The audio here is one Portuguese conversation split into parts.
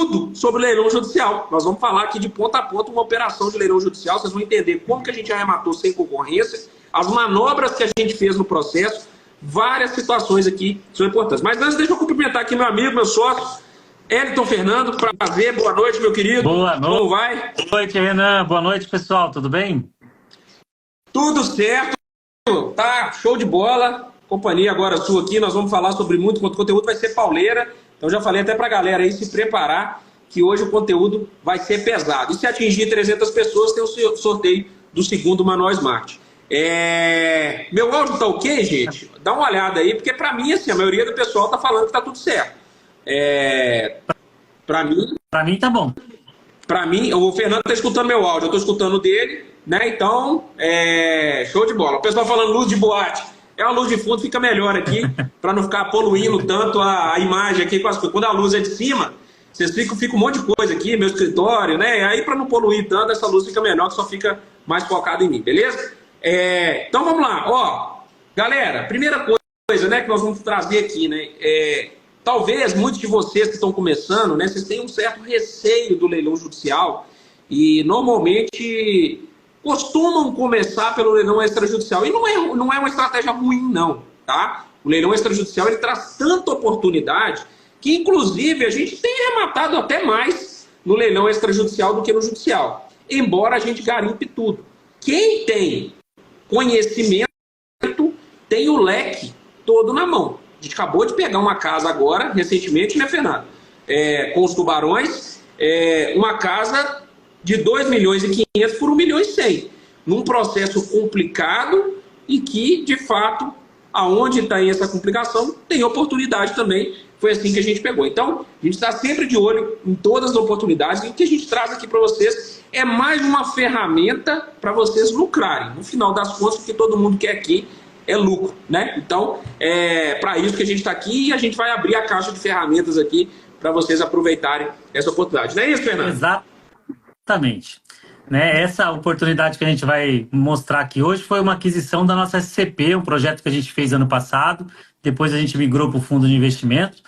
tudo sobre leilão judicial. Nós vamos falar aqui de ponta a ponta uma operação de leilão judicial. Vocês vão entender como que a gente arrematou sem concorrência, as manobras que a gente fez no processo, várias situações aqui são importantes. Mas antes, deixa eu cumprimentar aqui meu amigo, meu sócio, Elton Fernando. Prazer, boa noite, meu querido. Boa noite. Como vai? Boa noite, Renan. Boa noite, pessoal. Tudo bem? Tudo certo. Tá, show de bola. Companhia agora sua aqui, nós vamos falar sobre muito conteúdo, vai ser pauleira. Então já falei até pra galera aí se preparar, que hoje o conteúdo vai ser pesado. E se atingir 300 pessoas, tem o sorteio do segundo Manual Smart. Meu áudio tá ok, gente? Dá uma olhada aí, porque pra mim, assim, a maioria do pessoal tá falando que tá tudo certo. Pra mim tá bom. Pra mim, o Fernando tá escutando meu áudio, eu tô escutando o dele, né? Então, show de bola. O pessoal falando luz de boate. A luz de fundo fica melhor aqui, para não ficar poluindo tanto a imagem aqui com as coisas. Quando a luz é de cima, vocês fica um monte de coisa aqui, meu escritório, né? Aí, para não poluir tanto, essa luz fica menor, que só fica mais focada em mim, beleza? Então, vamos lá. Ó, galera, primeira coisa, né, que nós vamos trazer aqui, né? Talvez muitos de vocês que estão começando, né, vocês tenham um certo receio do leilão judicial e normalmente costumam começar pelo leilão extrajudicial. E não é uma estratégia ruim, não, tá? O leilão extrajudicial, ele traz tanta oportunidade que, inclusive, a gente tem arrematado até mais no leilão extrajudicial do que no judicial. Embora a gente garimpe tudo. Quem tem conhecimento tem o leque todo na mão. A gente acabou de pegar uma casa agora, recentemente, né, Fernando? Com os tubarões, uma casa de 2 milhões e 500 por 1 milhão e 100. Num processo complicado e que, de fato, aonde está essa complicação, tem oportunidade também. Foi assim que a gente pegou. Então, a gente está sempre de olho em todas as oportunidades. E o que a gente traz aqui para vocês é mais uma ferramenta para vocês lucrarem. No final das contas, o que todo mundo quer aqui é lucro, né? Então, para isso que a gente está aqui e a gente vai abrir a caixa de ferramentas aqui para vocês aproveitarem essa oportunidade. Não é isso, Fernando? Exatamente. Né? Essa oportunidade que a gente vai mostrar aqui hoje foi uma aquisição da nossa SCP, um projeto que a gente fez ano passado, depois a gente migrou para o fundo de investimento,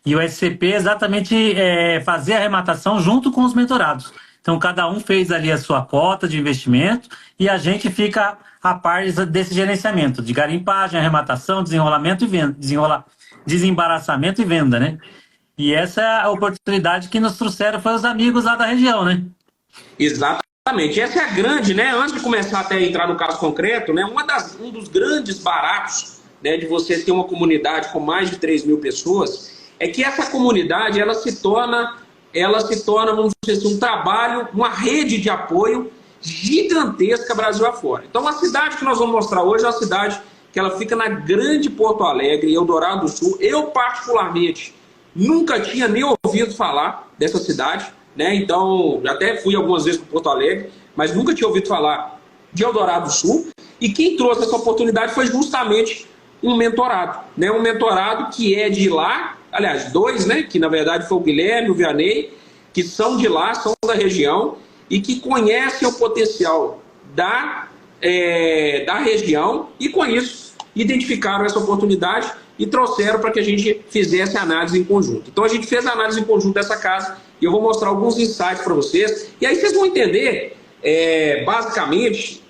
e o SCP é exatamente fazer a arrematação junto com os mentorados. Então, cada um fez ali a sua cota de investimento e a gente fica a par desse gerenciamento, de garimpagem, arrematação, desenrolamento e venda, desembaraçamento e venda, né? E essa é a oportunidade que nos trouxeram, foi os amigos lá da região, né? Exatamente. Essa é a grande, né? Antes de começar até a entrar no caso concreto, né? Um dos grandes baratos, né, de você ter uma comunidade com mais de 3 mil pessoas, é que essa comunidade, ela se torna, vamos dizer assim, um trabalho, uma rede de apoio gigantesca Brasil afora. Então, a cidade que nós vamos mostrar hoje é uma cidade que ela fica na grande Porto Alegre, Eldorado do Sul. Eu, particularmente, nunca tinha nem ouvido falar dessa cidade, né? Então, até fui algumas vezes para Porto Alegre, mas nunca tinha ouvido falar de Eldorado do Sul. E quem trouxe essa oportunidade foi justamente um mentorado, né? Um mentorado que é de lá, aliás, 2, né? Que na verdade foi o Guilherme e o Vianney, que são de lá, são da região e que conhecem o potencial da região e com isso identificaram essa oportunidade e trouxeram para que a gente fizesse a análise em conjunto. Então a gente fez a análise em conjunto dessa casa e eu vou mostrar alguns insights para vocês. E aí vocês vão entender, basicamente,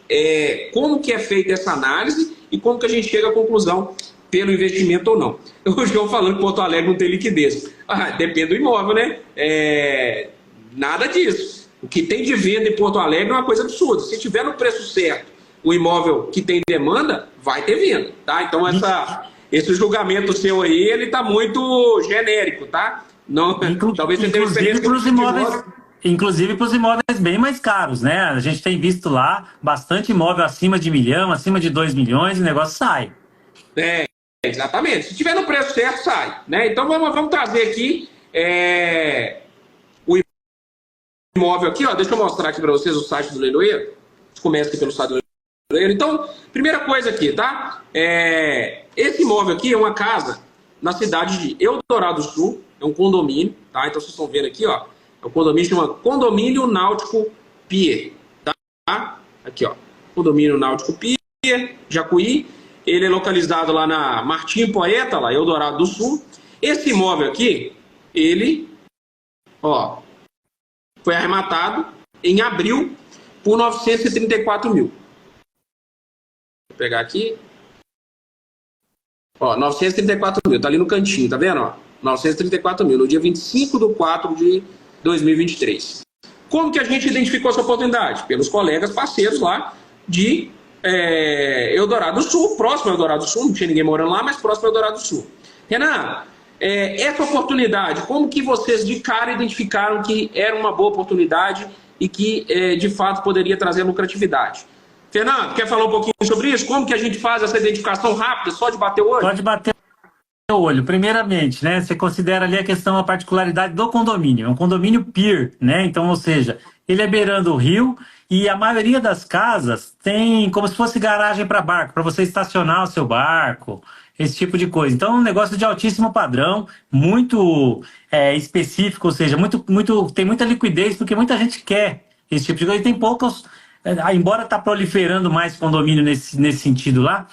como que é feita essa análise e como que a gente chega à conclusão pelo investimento ou não. O João falando que Porto Alegre não tem liquidez. Depende do imóvel, né? Nada disso. O que tem de venda em Porto Alegre é uma coisa absurda. Se tiver no preço certo o imóvel que tem demanda, vai ter venda, tá? Então esse julgamento seu aí, ele tá muito genérico, tá? Não, talvez você tenha experiência com os imóveis. Inclusive para os imóveis bem mais caros, né? A gente tem visto lá bastante imóvel acima de 1 milhão, acima de 2 milhões, e o negócio sai. Exatamente. Se tiver no preço certo, sai, né? Então vamos trazer aqui o imóvel aqui, ó. Deixa eu mostrar aqui para vocês o site do leiloeiro. A gente começa aqui pelo site do leiloeiro. Então, primeira coisa aqui, tá? Esse imóvel aqui é uma casa na cidade de Eldorado do Sul, é um condomínio, tá? Então vocês estão vendo aqui, ó. É um condomínio, chama Condomínio Náutico Pier, tá? Aqui, ó. Condomínio Náutico Pier, Jacuí. Ele é localizado lá na Martim Poeta, lá Eldorado do Sul. Esse imóvel aqui, ele Ó, foi arrematado em abril por 934 mil. Vou pegar aqui. Ó, 934 mil, tá ali no cantinho, tá vendo? Ó, 934 mil, no dia 25/4 de 2023. Como que a gente identificou essa oportunidade? Pelos colegas parceiros lá de Eldorado do Sul, próximo a Eldorado do Sul, não tinha ninguém morando lá, mas próximo a Eldorado do Sul. Renan, essa oportunidade, como que vocês de cara identificaram que era uma boa oportunidade e que de fato poderia trazer lucratividade? Fernando, quer falar um pouquinho sobre isso? Como que a gente faz essa identificação rápida, só de bater o olho? Pode bater o olho. Primeiramente, né, você considera ali a questão, a particularidade do condomínio. É um condomínio pier, né? Então, ou seja, ele é beirando o rio e a maioria das casas tem como se fosse garagem para barco, para você estacionar o seu barco, esse tipo de coisa. Então, é um negócio de altíssimo padrão, muito específico, ou seja, tem muita liquidez, porque muita gente quer esse tipo de coisa. E tem poucos, embora está proliferando mais condomínio nesse sentido lá,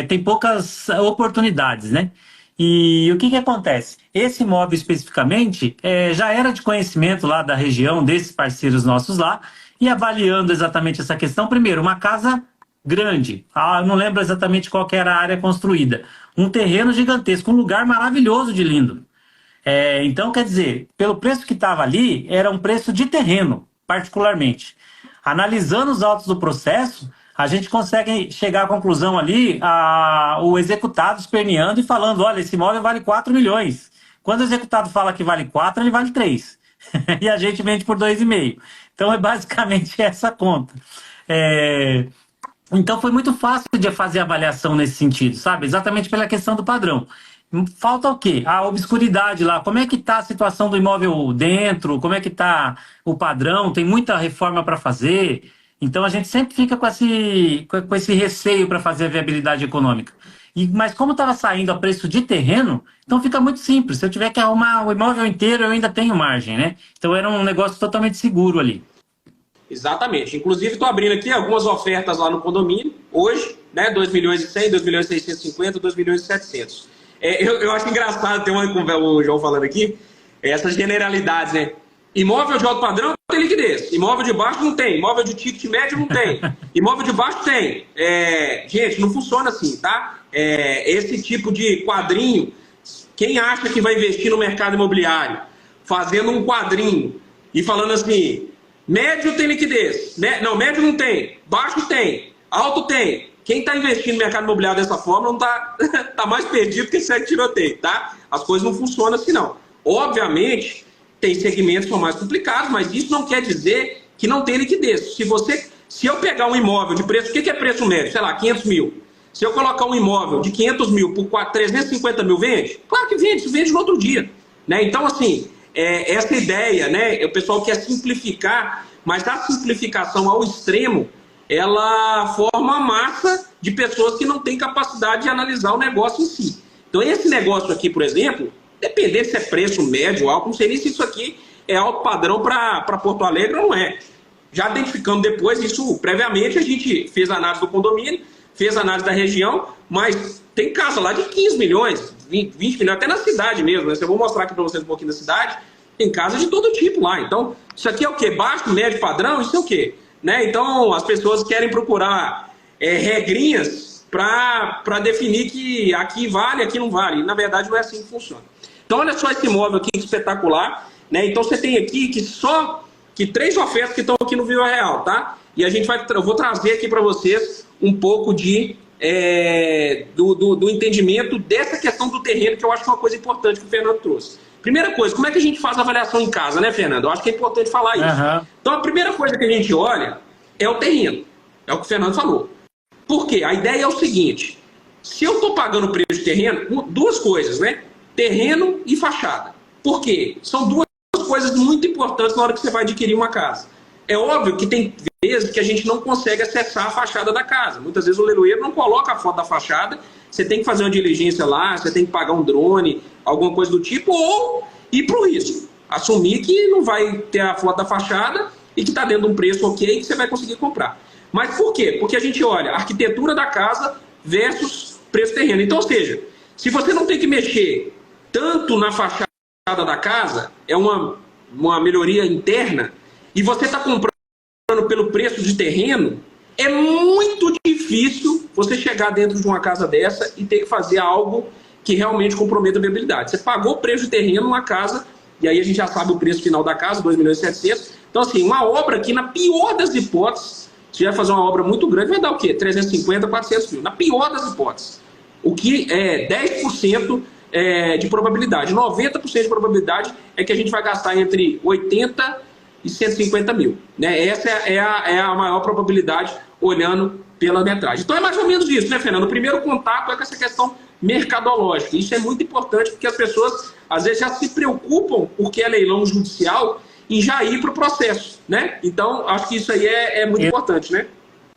tem poucas oportunidades, né? E o que acontece? Esse imóvel especificamente já era de conhecimento lá da região, desses parceiros nossos lá, e avaliando exatamente essa questão, primeiro, uma casa grande, eu não lembro exatamente qual que era a área construída, um terreno gigantesco, um lugar maravilhoso de lindo. Então, quer dizer, pelo preço que estava ali, era um preço de terreno, particularmente. Analisando os autos do processo, a gente consegue chegar à conclusão ali, o executado esperneando e falando, olha, esse imóvel vale 4 milhões. Quando o executado fala que vale 4, ele vale 3. E a gente vende por 2,5. Então é basicamente essa conta. Então foi muito fácil de fazer avaliação nesse sentido, sabe? Exatamente pela questão do padrão. Falta o quê? A obscuridade lá. Como é que está a situação do imóvel dentro? Como é que está o padrão? Tem muita reforma para fazer. Então a gente sempre fica com esse receio para fazer a viabilidade econômica. Mas como estava saindo a preço de terreno, então fica muito simples. Se eu tiver que arrumar o imóvel inteiro, eu ainda tenho margem, né? Então era um negócio totalmente seguro ali. Exatamente. Inclusive, estou abrindo aqui algumas ofertas lá no condomínio, hoje, né? 2 milhões e 100, 2 milhões e 650, 2 milhões e 700. Eu acho engraçado ter o João falando aqui, essas generalidades, né? Imóvel de alto padrão tem liquidez, imóvel de baixo não tem, imóvel de ticket médio não tem, imóvel de baixo tem. Gente, não funciona assim, tá? Esse tipo de quadrinho, quem acha que vai investir no mercado imobiliário, fazendo um quadrinho e falando assim, médio tem liquidez, não, médio não tem, baixo tem, alto tem. Quem está investindo no mercado imobiliário dessa forma não tá mais perdido que segue tiroteio, tá? As coisas não funcionam assim, não. Obviamente, tem segmentos que são mais complicados, mas isso não quer dizer que não tem liquidez. Se eu pegar um imóvel de preço, o que é preço médio? Sei lá, 500 mil. Se eu colocar um imóvel de 500 mil por 350 mil, vende? Claro que vende, isso vende no outro dia. Né? Então, assim, essa ideia, né, o pessoal quer simplificar, mas a simplificação ao extremo, ela forma a massa de pessoas que não têm capacidade de analisar o negócio em si. Então, esse negócio aqui, por exemplo, dependendo se é preço médio ou alto, não sei nem se isso aqui é alto padrão para Porto Alegre ou não é. Já identificamos depois, isso previamente, a gente fez a análise do condomínio, fez a análise da região, mas tem casa lá de 15 milhões, 20 milhões, até na cidade mesmo. Né? Eu vou mostrar aqui para vocês um pouquinho da cidade, tem casa de todo tipo lá. Então, isso aqui é o quê? Baixo, médio, padrão? Isso é o quê? Né? Então, as pessoas querem procurar regrinhas para definir que aqui vale, aqui não vale. E, na verdade, não é assim que funciona. Então, olha só esse imóvel aqui, que espetacular. Né? Então, você tem aqui que 3 ofertas que estão aqui no Viva Real, tá? E eu vou trazer aqui para vocês um pouco do entendimento dessa questão do terreno, que eu acho que é uma coisa importante que o Fernando trouxe. Primeira coisa, como é que a gente faz a avaliação em casa, né, Fernando? Eu acho que é importante falar isso. Uhum. Então, a primeira coisa que a gente olha é o terreno. É o que o Fernando falou. Por quê? A ideia é o seguinte, se eu estou pagando o preço de terreno, 2 coisas, né? Terreno e fachada. Por quê? São 2 coisas muito importantes na hora que você vai adquirir uma casa. É óbvio que tem vezes que a gente não consegue acessar a fachada da casa. Muitas vezes o leiloeiro não coloca a foto da fachada, você tem que fazer uma diligência lá, você tem que pagar um drone, alguma coisa do tipo, ou ir para o risco. Assumir que não vai ter a foto da fachada e que está dentro de um preço ok que você vai conseguir comprar. Mas por quê? Porque a gente olha a arquitetura da casa versus preço terreno. Então, ou seja, se você não tem que mexer tanto na fachada da casa, é uma uma melhoria interna, e você está comprando pelo preço de terreno, é muito difícil você chegar dentro de uma casa dessa e ter que fazer algo que realmente comprometa a viabilidade. Você pagou o preço de terreno numa casa, e aí a gente já sabe o preço final da casa, 2.700.000. Então, assim, uma obra que, na pior das hipóteses, se vai fazer uma obra muito grande, vai dar o quê? 350, 400 mil. Na pior das hipóteses. O que é 10% de probabilidade. 90% de probabilidade é que a gente vai gastar entre 80 e 150 mil. Né? Essa é a maior probabilidade olhando pela metragem. Então é mais ou menos isso, né, Fernando? O primeiro contato é com essa questão mercadológica. Isso é muito importante porque as pessoas, às vezes, já se preocupam, porque é leilão judicial, em já ir para o processo. Né? Então, acho que isso aí é muito importante, né?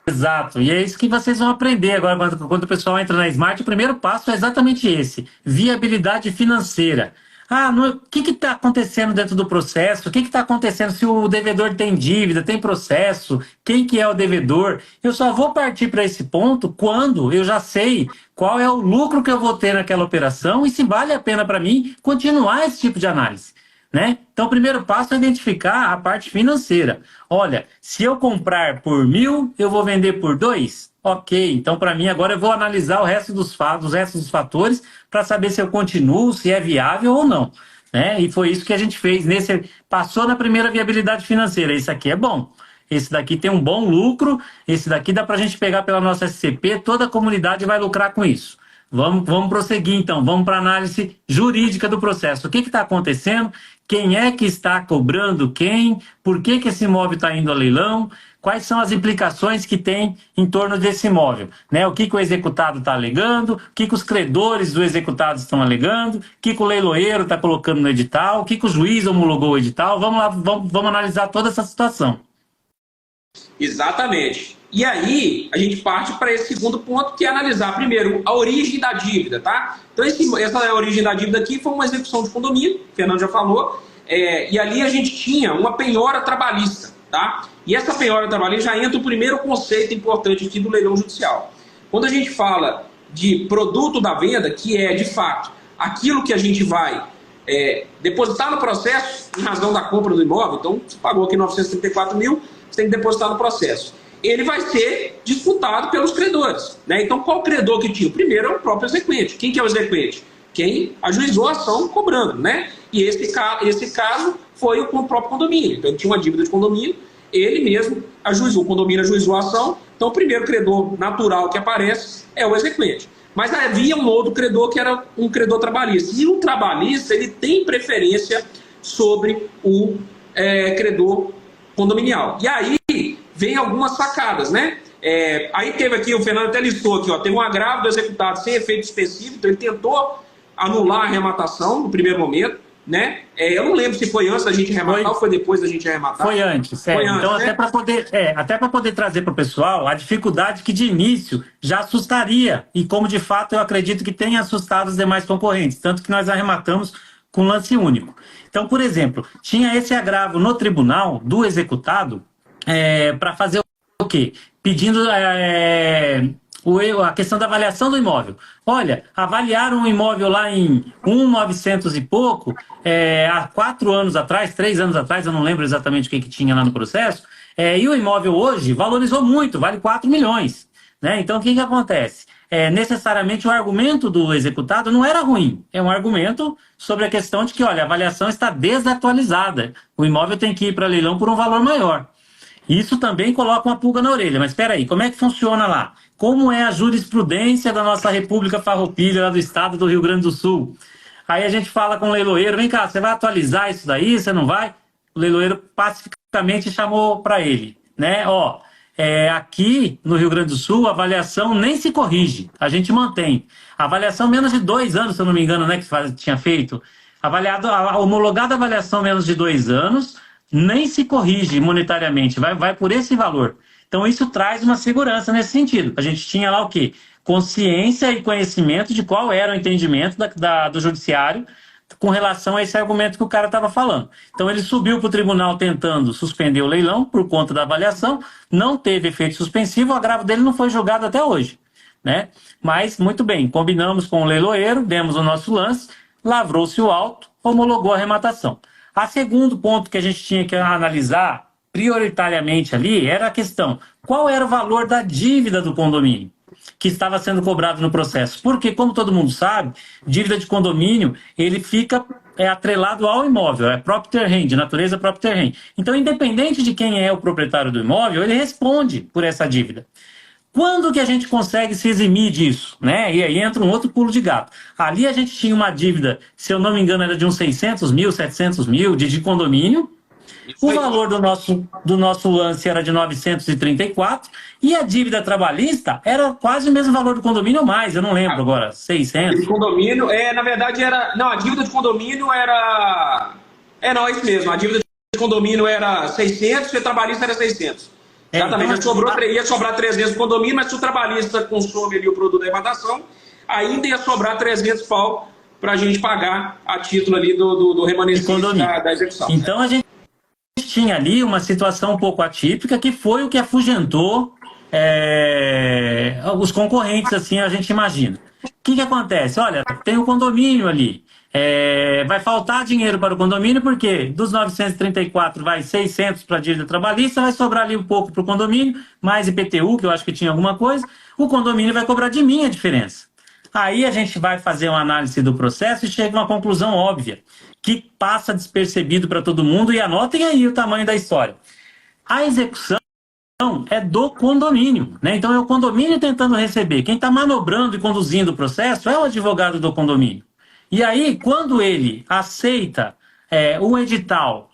Exato, e é isso que vocês vão aprender agora quando o pessoal entra na Smart. O primeiro passo é exatamente esse: viabilidade financeira. O que está acontecendo dentro do processo? O que está acontecendo se o devedor tem dívida, tem processo? Quem que é o devedor? Eu só vou partir para esse ponto quando eu já sei qual é o lucro que eu vou ter naquela operação e se vale a pena para mim continuar esse tipo de análise. Né? Então, o primeiro passo é identificar a parte financeira. Olha, se eu comprar por 1.000, eu vou vender por 2? Ok, então para mim agora eu vou analisar o resto dos fatores para saber se eu continuo, se é viável ou não. Né? E foi isso que a gente fez. Passou na primeira viabilidade financeira. Esse aqui é bom. Esse daqui tem um bom lucro. Esse daqui dá para a gente pegar pela nossa SCP. Toda a comunidade vai lucrar com isso. Vamos prosseguir então, vamos para a análise jurídica do processo. O que está acontecendo? Quem é que está cobrando quem? Por que esse imóvel está indo a leilão? Quais são as implicações que tem em torno desse imóvel? Né? O que o executado está alegando? O que os credores do executado estão alegando? O que o leiloeiro está colocando no edital? O que o juiz homologou o edital? Vamos lá, vamos analisar toda essa situação. Exatamente. E aí, a gente parte para esse segundo ponto, que é analisar primeiro a origem da dívida, tá? Então, essa origem da dívida aqui foi uma execução de condomínio, o Fernando já falou, e ali a gente tinha uma penhora trabalhista, tá? E essa penhora trabalhista já entra o primeiro conceito importante aqui do leilão judicial. Quando a gente fala de produto da venda, que é, de fato, aquilo que a gente vai depositar no processo em razão da compra do imóvel, então, você pagou aqui 934 mil, você tem que depositar no processo. Ele vai ser disputado pelos credores. Né? Então, qual credor que tinha? O primeiro é o próprio exequente. Quem que é o exequente? Quem ajuizou a ação cobrando. Né? E esse caso foi o próprio condomínio. Então, ele tinha uma dívida de condomínio, ele mesmo ajuizou, o condomínio ajuizou a ação. Então, o primeiro credor natural que aparece é o exequente. Mas havia um outro credor que era um credor trabalhista. E o trabalhista ele tem preferência sobre o credor condominial. E aí vem algumas sacadas, né? Aí teve aqui, o Fernando até listou aqui, ó, teve um agravo do executado sem efeito específico, então ele tentou anular a arrematação no primeiro momento, né? Eu não lembro se foi antes da gente arrematar ou foi depois da gente arrematar. Foi antes, foi antes, então, né? até para poder trazer para o pessoal a dificuldade que de início já assustaria, e como de fato eu acredito que tenha assustado os demais concorrentes, tanto que nós arrematamos com lance único. Então, por exemplo, tinha esse agravo no tribunal do executado para fazer o quê? Pedindo a questão da avaliação do imóvel. Olha, avaliaram o imóvel lá em 1.900 e pouco, há 4 anos atrás, 3 anos atrás, eu não lembro exatamente o que tinha lá no processo, e o imóvel hoje valorizou muito, vale 4 milhões. Né? Então, o que acontece? Necessariamente o argumento do executado não era ruim. É um argumento sobre a questão de que, olha, a avaliação está desatualizada. O imóvel tem que ir para leilão por um valor maior. Isso também coloca uma pulga na orelha. Mas espera aí, como é que funciona lá? Como é a jurisprudência da nossa República Farroupilha, lá do estado do Rio Grande do Sul? Aí a gente fala com o leiloeiro, vem cá, você vai atualizar isso daí, você não vai? O leiloeiro pacificamente chamou para ele, né? Aqui no Rio Grande do Sul, a avaliação nem se corrige, a gente mantém. A avaliação menos de 2 anos, se eu não me engano, né, que tinha feito. A homologada avaliação menos de 2 anos, nem se corrige monetariamente, vai por esse valor. Então isso traz uma segurança nesse sentido. A gente tinha lá o quê? Consciência e conhecimento de qual era o entendimento do judiciário com relação a esse argumento que o cara estava falando. Então ele subiu para o tribunal tentando suspender o leilão por conta da avaliação, não teve efeito suspensivo, o agravo dele não foi julgado até hoje. Né? Mas, muito bem, combinamos com o leiloeiro, demos o nosso lance, lavrou-se o auto, homologou a arrematação. A segundo ponto que a gente tinha que analisar prioritariamente ali era a questão: qual era o valor da dívida do condomínio que estava sendo cobrado no processo? Porque, como todo mundo sabe, dívida de condomínio ele fica atrelado ao imóvel, é property rent, de natureza property rent. Então, independente de quem é o proprietário do imóvel, ele responde por essa dívida. Quando que a gente consegue se eximir disso, né? E aí entra um outro pulo de gato. Ali a gente tinha uma dívida, se eu não me engano, era de uns 600 mil, 700 mil de condomínio. O valor do nosso lance era de 934 e a dívida trabalhista era quase o mesmo valor do condomínio ou mais, eu não lembro agora, 600. De condomínio, na verdade era... Não, a dívida de condomínio era... não, é isso mesmo, a dívida de condomínio era 600 e o trabalhista era 600. Exatamente, então, ia sobrar 300 no condomínio, mas se o trabalhista consome ali o produto da arrematação, ainda ia sobrar 300 pau para a gente pagar a título ali do remanescente da execução. Então a gente tinha ali uma situação um pouco atípica que foi o que afugentou os concorrentes, assim a gente imagina. O que acontece? Olha, tem o condomínio ali. Vai faltar dinheiro para o condomínio porque dos 934 vai 600 para a dívida trabalhista, vai sobrar ali um pouco para o condomínio, mais IPTU, que eu acho que tinha alguma coisa, o condomínio vai cobrar de mim a diferença. Aí a gente vai fazer uma análise do processo e chega a uma conclusão óbvia, que passa despercebido para todo mundo, e anotem aí o tamanho da história. A execução é do condomínio, né? Então é o condomínio tentando receber. Quem está manobrando e conduzindo o processo é o advogado do condomínio. E aí, quando ele aceita um edital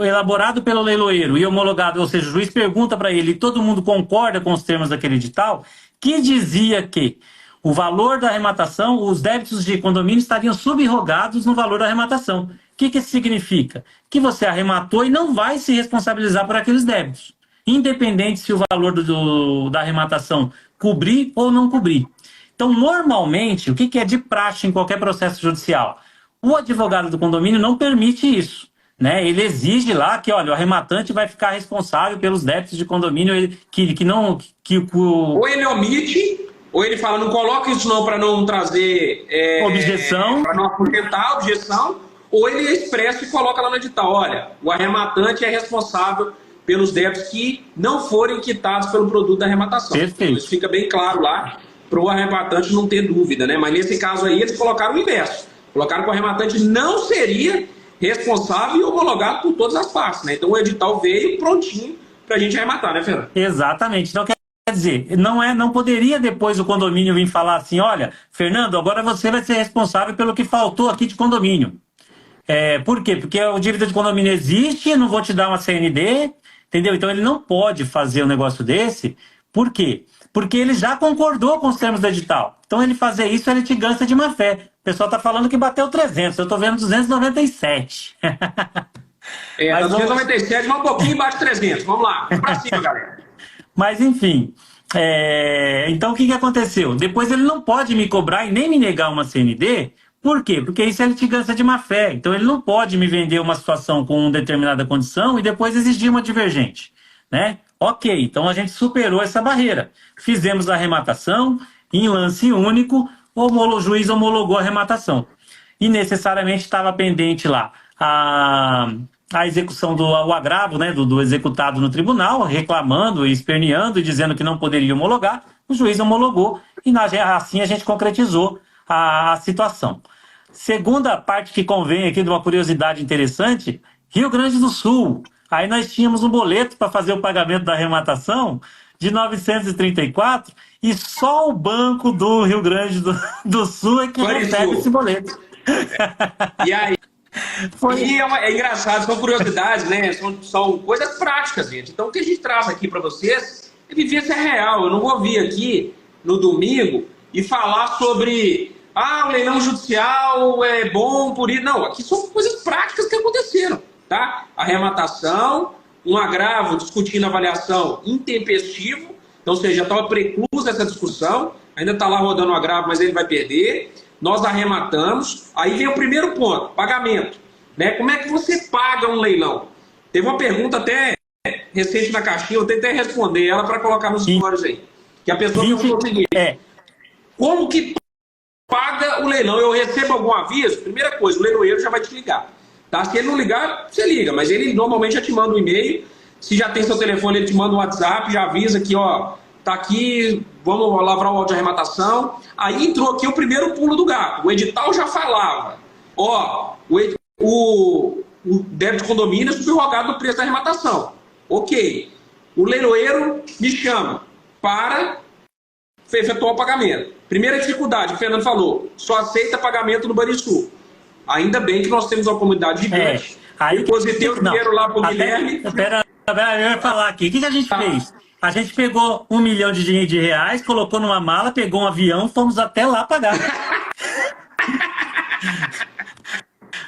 elaborado pelo leiloeiro e homologado, ou seja, o juiz pergunta para ele e todo mundo concorda com os termos daquele edital, que dizia que o valor da arrematação, os débitos de condomínio estariam subrrogados no valor da arrematação. O que isso significa? Que você arrematou e não vai se responsabilizar por aqueles débitos, independente se o valor da arrematação cobrir ou não cobrir. Então, normalmente, o que é de praxe em qualquer processo judicial? O advogado do condomínio não permite isso, né? Ele exige lá que, olha, o arrematante vai ficar responsável pelos débitos de condomínio Ou ele omite, ou ele fala, não coloca isso não para não trazer... objeção. Para não afugentar a objeção, ou ele expressa e coloca lá no edital, olha, o arrematante é responsável pelos débitos que não forem quitados pelo produto da arrematação. Perfeito. Então, isso fica bem claro lá, para o arrematante não ter dúvida, né? Mas nesse caso aí, eles colocaram o inverso. Colocaram que o arrematante não seria responsável e homologado por todas as partes, né? Então o edital veio prontinho para a gente arrematar, né, Fernando? Exatamente. Então, quer dizer, não poderia depois o condomínio vir falar assim, olha, Fernando, agora você vai ser responsável pelo que faltou aqui de condomínio. Por quê? Porque a dívida de condomínio existe, eu não vou te dar uma CND, entendeu? Então ele não pode fazer um negócio desse. Por quê? Porque ele já concordou com os termos do edital. Então ele fazer isso, ele te ganha de má fé. O pessoal está falando que bateu 300, eu estou vendo 297. Mas 297, vai um pouquinho embaixo de 300. Vamos lá, vamos para cima, galera. Mas enfim, então o que aconteceu? Depois ele não pode me cobrar e nem me negar uma CND. Por quê? Porque isso é litigância de má fé. Então ele não pode me vender uma situação com uma determinada condição e depois exigir uma divergente, né? Ok, então a gente superou essa barreira. Fizemos a arrematação em lance único, o juiz homologou a arrematação. E necessariamente estava pendente lá a execução do agravo, né, do executado no tribunal, reclamando e esperneando e dizendo que não poderia homologar. O juiz homologou e assim a gente concretizou a situação. Segunda parte que convém aqui de uma curiosidade interessante, Rio Grande do Sul. Aí nós tínhamos um boleto para fazer o pagamento da arrematação de 934 e só o Banco do Rio Grande do Sul é que recebe esse boleto. E aí? E é engraçado, são curiosidades, né? São coisas práticas, gente. Então o que a gente traz aqui para vocês é vivência real. Eu não vou vir aqui no domingo e falar sobre o leilão judicial é bom por isso. Não, aqui são coisas práticas que aconteceram. Tá? Arrematação, um agravo discutindo avaliação intempestivo, então, ou seja, já estava preclusa essa discussão, ainda está lá rodando o agravo, mas ele vai perder. Nós arrematamos. Aí vem o primeiro ponto, pagamento. Né? Como é que você paga um leilão? Teve uma pergunta até recente na caixinha, eu tentei responder ela para colocar nos stories aí. Que a pessoa perguntou o seguinte: como que paga o leilão, eu recebo algum aviso, primeira coisa, o leiloeiro já vai te ligar. Tá? Se ele não ligar, você liga, mas ele normalmente já te manda um e-mail, se já tem seu telefone, ele te manda um WhatsApp, já avisa que, ó, tá aqui, vamos lavrar o auto de arrematação. Aí entrou aqui o primeiro pulo do gato. O edital já falava, ó, o débito de condomínio é subrogado no preço da arrematação. Ok. O leiloeiro me chama para efetuar o pagamento. Primeira dificuldade, o Fernando falou, só aceita pagamento no Banrisul. Ainda bem que nós temos uma comunidade gigante. Aí depositei o dinheiro lá pro Guilherme. Pera, eu ia falar aqui. O que a gente fez? A gente pegou R$1 milhão de reais, colocou numa mala, pegou um avião, fomos até lá pagar.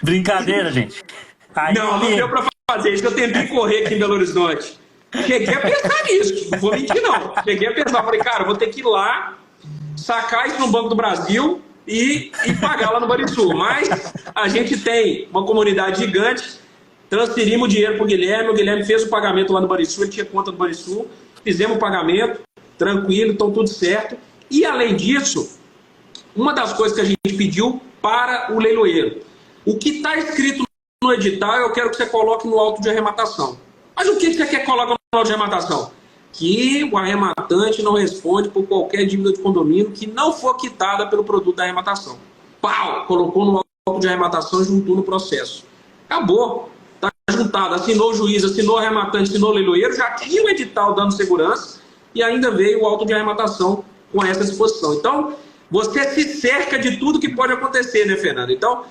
Brincadeira, gente. Aí, não deu pra fazer isso. Eu tentei correr aqui em Belo Horizonte. Cheguei a pensar nisso. Não vou mentir, não. Cheguei a pensar. Falei, cara, vou ter que ir lá, sacar isso no Banco do Brasil e pagar lá no Banrisul. Mas a gente tem uma comunidade gigante. Transferimos o dinheiro pro Guilherme. O Guilherme fez o pagamento lá no Banrisul. Ele tinha conta no Banrisul. Fizemos o pagamento. Tranquilo, então tudo certo. E além disso, uma das coisas que a gente pediu para o leiloeiro. O que está escrito no edital, eu quero que você coloque no auto de arrematação. Mas o que você quer colocar no auto de arrematação? Que o arrematante não responde por qualquer dívida de condomínio que não for quitada pelo produto da arrematação. Pau! Colocou no auto de arrematação e juntou no processo. Acabou. Está juntado. Assinou o juiz, assinou o arrematante, assinou o leiloeiro, já tinha o edital dando segurança e ainda veio o auto de arrematação com essa disposição. Então, você se cerca de tudo que pode acontecer, né, Fernando? Então,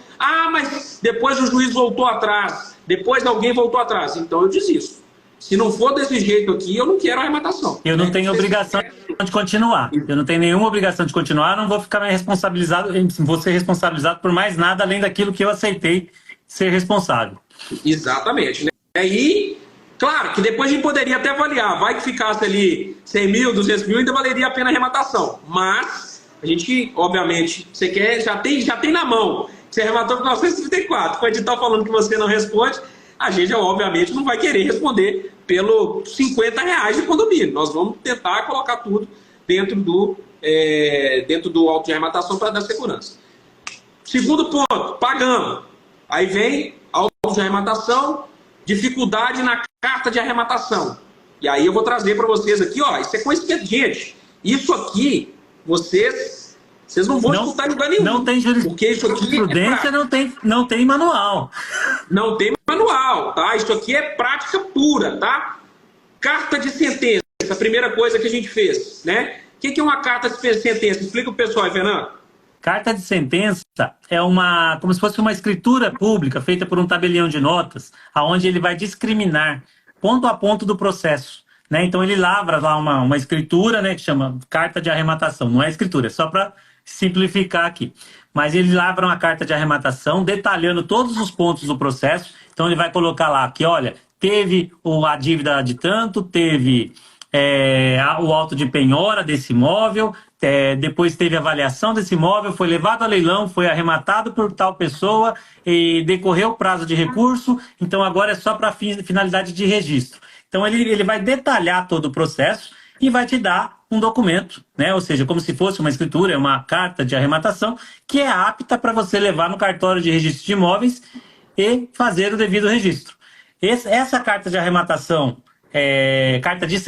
mas depois o juiz voltou atrás, depois alguém voltou atrás. Então eu desisto. Se não for desse jeito aqui, eu não quero arrematação. Eu não tenho obrigação de continuar. Eu não tenho nenhuma obrigação de continuar, não vou ficar mais responsabilizado, vou ser responsabilizado por mais nada além daquilo que eu aceitei ser responsável. Exatamente. Né? Aí, claro, que depois a gente poderia até avaliar. Vai que ficasse ali 100 mil, 200 mil, ainda valeria a pena a arrematação. Mas a gente, obviamente, você quer, já tem na mão. Você arrematou com 934. Com o edital falando que você não responde, a gente, obviamente, não vai querer responder pelo R$50 de condomínio. Nós vamos tentar colocar tudo dentro do auto de arrematação para dar segurança. Segundo ponto, pagamos. Aí vem auto de arrematação, dificuldade na carta de arrematação. E aí eu vou trazer para vocês aqui, ó, isso é com expediente. Isso aqui, vocês não vão escutar em lugar nenhum. Não tem jurisprudência, não tem manual. Não tem manual, tá? Isso aqui é prática pura, tá? Carta de sentença, a primeira coisa que a gente fez, né? O que é uma carta de sentença? Explica o pessoal aí, Fernando. Carta de sentença é como se fosse uma escritura pública feita por um tabelião de notas, aonde ele vai discriminar ponto a ponto do processo. Né? Então ele lavra lá uma escritura, né, que chama carta de arrematação. Não é escritura, é só para simplificar aqui. Mas ele lavra uma carta de arrematação detalhando todos os pontos do processo. Então ele vai colocar lá que, olha, teve a dívida de tanto, teve o auto de penhora desse imóvel, depois teve a avaliação desse imóvel, foi levado a leilão, foi arrematado por tal pessoa e decorreu o prazo de recurso, então agora é só para finalidade de registro. Então ele vai detalhar todo o processo e vai te dar um documento, né? Ou seja, como se fosse uma escritura, uma carta de arrematação, que é apta para você levar no cartório de registro de imóveis e fazer o devido registro. Essa carta de arrematação, carta de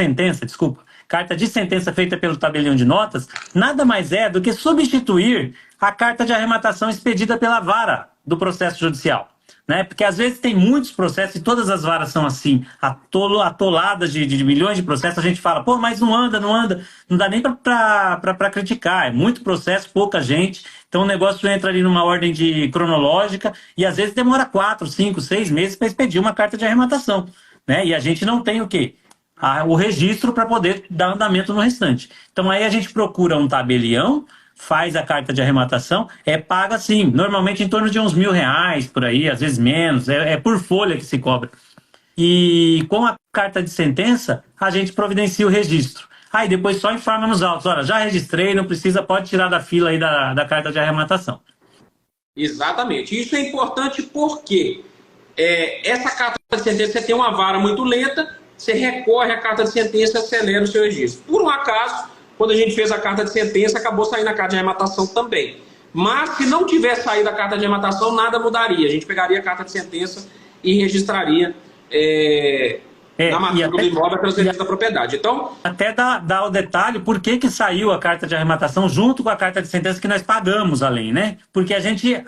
sentença feita pelo tabelião de notas, nada mais é do que substituir a carta de arrematação expedida pela vara do processo judicial. Né? Porque às vezes tem muitos processos e todas as varas são assim, atoladas de milhões de processos. A gente fala, pô, mas não anda, não dá nem para criticar. É muito processo, pouca gente. Então o negócio entra ali numa ordem cronológica e às vezes demora 4, 5, 6 meses para expedir uma carta de arrematação. Né? E a gente não tem o quê? O registro para poder dar andamento no restante. Então aí a gente procura um tabelião, faz a carta de arrematação, paga sim, normalmente em torno de uns R$1.000 por aí, às vezes menos, é por folha que se cobra. E com a carta de sentença, a gente providencia o registro. Aí depois só informa nos autos, olha, já registrei, não precisa, pode tirar da fila aí da carta de arrematação. Exatamente. Isso é importante porque essa carta de sentença, você tem uma vara muito lenta, você recorre à carta de sentença e acelera o seu registro. Por um acaso, quando a gente fez a carta de sentença, acabou saindo a carta de arrematação também. Mas se não tivesse saído a carta de arrematação, nada mudaria. A gente pegaria a carta de sentença e registraria na matrícula do imóvel a transferência da propriedade. Então, até dar o detalhe por que saiu a carta de arrematação junto com a carta de sentença que nós pagamos além, né? Porque a gente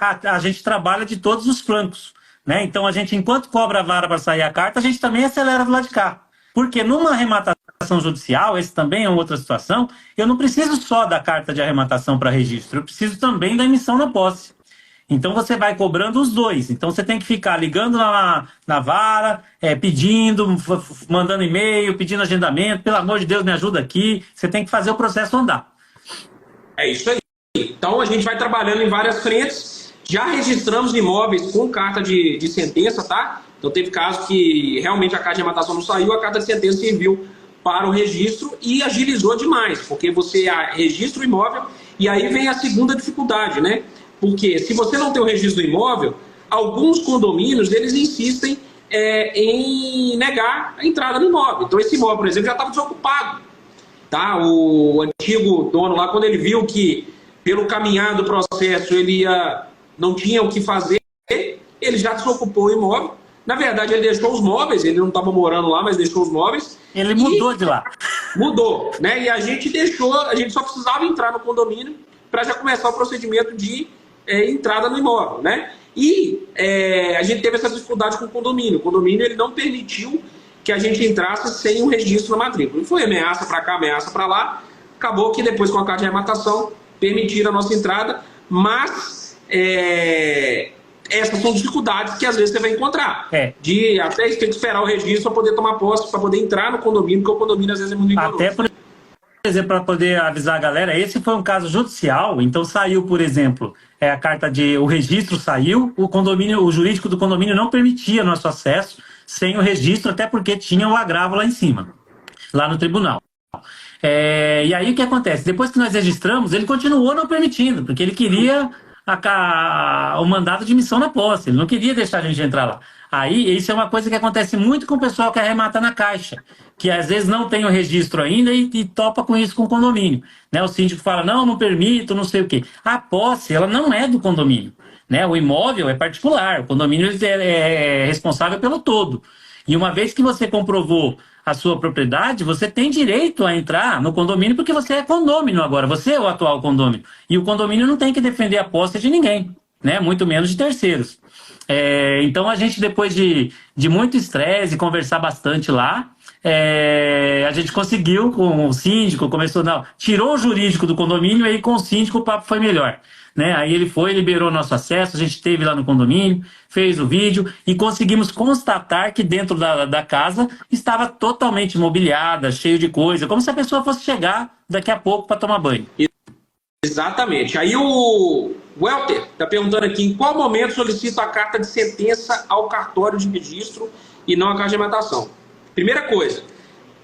trabalha de todos os flancos, né? Então a gente, enquanto cobra a vara para sair a carta, a gente também acelera do lado de cá. Porque numa arrematação judicial, esse também é outra situação, eu não preciso só da carta de arrematação para registro, eu preciso também da emissão na posse. Então você vai cobrando os dois. Então você tem que ficar ligando na vara, pedindo, mandando e-mail, pedindo agendamento. Pelo amor de Deus, me ajuda aqui. Você tem que fazer o processo andar. É isso aí. Então a gente vai trabalhando em várias frentes. Já registramos imóveis com carta de sentença, tá? Então teve caso que realmente a carta de arrematação não saiu, a carta de sentença serviu para o registro e agilizou demais, porque você registra o imóvel e aí vem a segunda dificuldade, né? Porque se você não tem o registro do imóvel, alguns condomínios eles insistem em negar a entrada no imóvel. Então esse imóvel, por exemplo, já estava desocupado. Tá? O antigo dono lá, quando ele viu que pelo caminhar do processo ele não tinha o que fazer, ele já desocupou o imóvel. Na verdade, ele deixou os móveis, ele não estava morando lá, mas deixou os móveis. Ele mudou de lá. Mudou, né? E a gente só precisava entrar no condomínio para já começar o procedimento de entrada no imóvel, né? E a gente teve essa dificuldade com o condomínio. O condomínio ele não permitiu que a gente entrasse sem o registro na matrícula. E foi ameaça para cá, ameaça para lá. Acabou que depois com a carta de arrematação permitiram a nossa entrada, mas essas são dificuldades que às vezes você vai encontrar. De até ter que esperar o registro para poder tomar posse, para poder entrar no condomínio, porque o condomínio às vezes é muito rigoroso. Até por exemplo, para poder avisar a galera, esse foi um caso judicial, então saiu, por exemplo, o registro saiu, o jurídico do condomínio não permitia nosso acesso sem o registro, até porque tinha o agravo lá em cima, lá no tribunal. E aí o que acontece? Depois que nós registramos, ele continuou não permitindo, porque ele queria o mandado de emissão na posse, ele não queria deixar a gente entrar lá. Aí, isso é uma coisa que acontece muito com o pessoal que arremata na Caixa, que às vezes não tem o registro ainda e topa com isso com o condomínio. Né? O síndico fala, não permito, não sei o quê. A posse, ela não é do condomínio. Né? O imóvel é particular, o condomínio é responsável pelo todo. E uma vez que você comprovou a sua propriedade, você tem direito a entrar no condomínio porque você é condômino agora, você é o atual condômino. E o condomínio não tem que defender a posse de ninguém, né? Muito menos de terceiros. Então a gente, depois de muito estresse e conversar bastante lá, a gente conseguiu com o síndico, tirou o jurídico do condomínio, e aí com o síndico o papo foi melhor. Né? Aí ele liberou nosso acesso, a gente esteve lá no condomínio, fez o vídeo e conseguimos constatar que dentro da casa estava totalmente mobiliada, cheio de coisa, como se a pessoa fosse chegar daqui a pouco para tomar banho. Exatamente. Aí o Welter está perguntando aqui, em qual momento solicito a carta de sentença ao cartório de registro e não a carta de arrematação? Primeira coisa,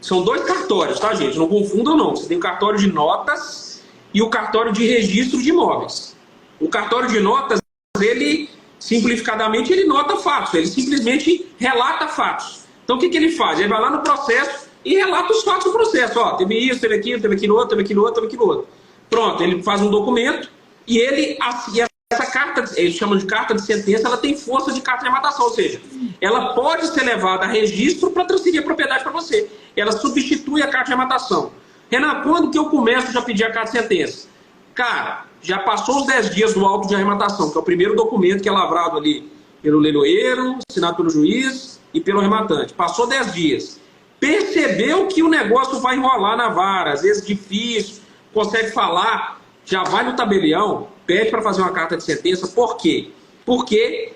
são dois cartórios, tá, gente? Não confundam, não. Você tem o cartório de notas e o cartório de registro de imóveis. O cartório de notas, ele, simplificadamente, ele nota fatos. Ele simplesmente relata fatos. Então, o que ele faz? Ele vai lá no processo e relata os fatos do processo. Ó, teve isso, teve aquilo, teve aquilo outro, teve aquilo outro, teve aquilo outro. Pronto, ele faz um documento e essa carta, eles chamam de carta de sentença, ela tem força de carta de arrematação, ou seja, ela pode ser levada a registro para transferir a propriedade para você. Ela substitui a carta de arrematação. Renan, quando que eu começo já a pedir a carta de sentença? Cara, já passou os 10 dias do auto de arrematação, que é o primeiro documento que é lavrado ali pelo leiloeiro, assinado pelo juiz e pelo rematante. Passou 10 dias. Percebeu que o negócio vai enrolar na vara, às vezes difícil, consegue falar, já vai no tabelião, pede para fazer uma carta de sentença. Por quê? Porque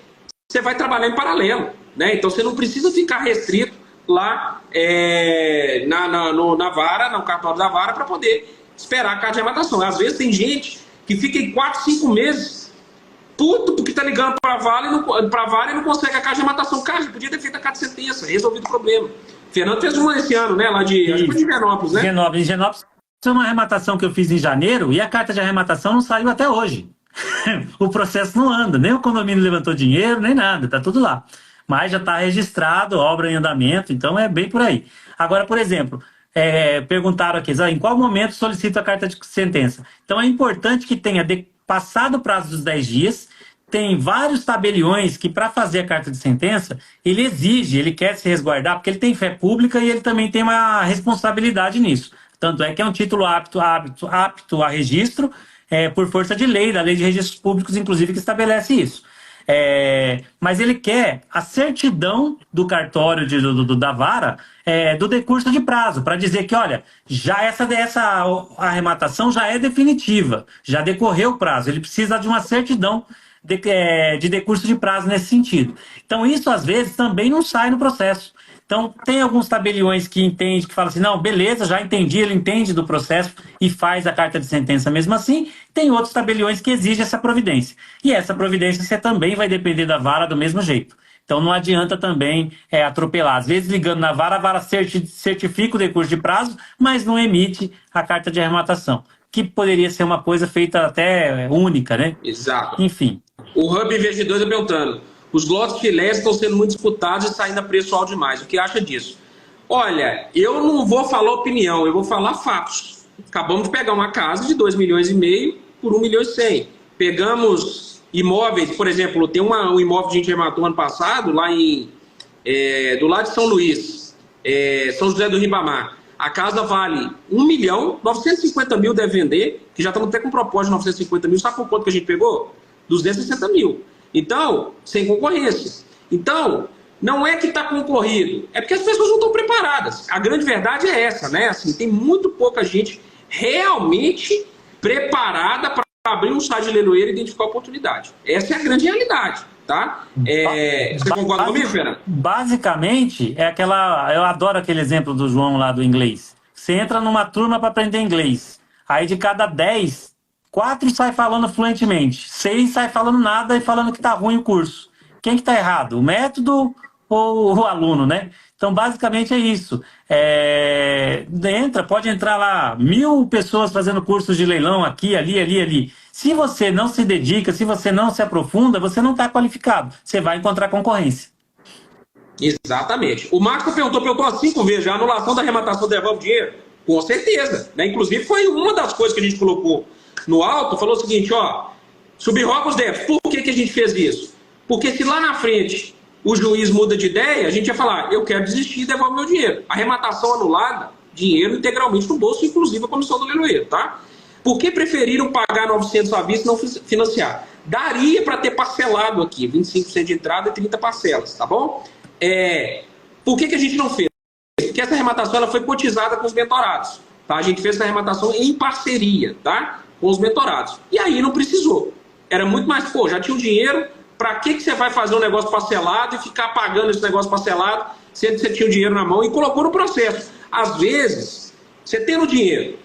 você vai trabalhar em paralelo, né? Então você não precisa ficar restrito lá na vara, no cartório da vara, para poder esperar a carta de arrematação. Às vezes tem gente que fica em 4, 5 meses puto porque tá ligando para a vara e não consegue a carta de arrematação. Cara, podia ter feito a carta de sentença, resolvido o problema. Fernando fez uma esse ano, né? Lá de Higienópolis, né? Higienópolis. Isso é uma arrematação que eu fiz em janeiro e a carta de arrematação não saiu até hoje. O processo não anda, nem o condomínio levantou dinheiro, nem nada, tá tudo lá. Mas já está registrado, obra em andamento, então é bem por aí. Agora, por exemplo, perguntaram aqui, em qual momento solicito a carta de sentença? Então é importante que tenha passado o prazo dos 10 dias, tem vários tabeliões que, para fazer a carta de sentença, ele exige, ele quer se resguardar, porque ele tem fé pública e ele também tem uma responsabilidade nisso. Tanto é que é um título apto a registro, por força de lei, da Lei de Registros Públicos, inclusive, que estabelece isso. Mas ele quer a certidão do cartório da vara do decurso de prazo, para dizer que, olha, já essa arrematação já é definitiva, já decorreu o prazo, ele precisa de uma certidão de decurso de prazo nesse sentido. Então, isso às vezes também não sai no processo. Então, tem alguns tabeliões que entendem, que falam assim, não, beleza, já entendi, ele entende do processo e faz a carta de sentença mesmo assim. Tem outros tabeliões que exigem essa providência. E essa providência você também vai depender da vara do mesmo jeito. Então, não adianta também atropelar. Às vezes, ligando na vara, a vara certifica o decurso de prazo, mas não emite a carta de arrematação, que poderia ser uma coisa feita até única, né? Exato. Enfim. O Hub Investidores está perguntando, os lotes filés estão sendo muito disputados e saindo a preço alto demais. O que acha disso? Olha, eu não vou falar opinião, eu vou falar fatos. Acabamos de pegar uma casa de 2,5 milhões por 1,1 milhão. Pegamos imóveis, por exemplo, tem um imóvel que a gente rematou ano passado, lá do lado de São Luís, São José do Ribamar. A casa vale 1 milhão, 950 mil deve vender, que já estamos até com propósito de 950 mil. Sabe por quanto que a gente pegou? 260 mil. Então, sem concorrência. Então, não é que está concorrido, é porque as pessoas não estão preparadas. A grande verdade é essa, né? Assim, tem muito pouca gente realmente preparada para abrir um site de leiloeiro e identificar a oportunidade. Essa é a grande realidade, tá? Você concorda comigo, Fernando? Basicamente, eu adoro aquele exemplo do João lá do inglês. Você entra numa turma para aprender inglês. Aí de cada 10, 4 sai falando fluentemente, 6 sai falando nada e falando que tá ruim o curso. Quem que tá errado? O método ou o aluno, né? Então, basicamente é isso. Pode entrar lá 1.000 pessoas fazendo cursos de leilão aqui, ali. Se você não se dedica, se você não se aprofunda, você não está qualificado. Você vai encontrar concorrência. Exatamente. O Marcos perguntou 5 vezes, a anulação da arrematação devolve dinheiro? Com certeza. Né? Inclusive, foi uma das coisas que a gente colocou no alto, falou o seguinte, ó, subrroga os débitos. Por que a gente fez isso? Porque se lá na frente o juiz muda de ideia, a gente ia falar, eu quero desistir e devolve meu dinheiro. Arrematação anulada, dinheiro integralmente no bolso, inclusive a comissão do leiloeiro, tá? Por que preferiram pagar 900 à vista e não financiar? Daria para ter parcelado aqui, 25% de entrada e 30 parcelas, tá bom? Por que a gente não fez? Porque essa arrematação ela foi cotizada com os mentorados, tá? A gente fez essa arrematação em parceria, tá? Com os mentorados. E aí não precisou. Era muito mais, já tinha o dinheiro, para que você vai fazer um negócio parcelado e ficar pagando esse negócio parcelado, sendo que você tinha o dinheiro na mão e colocou no processo. Às vezes, você tendo dinheiro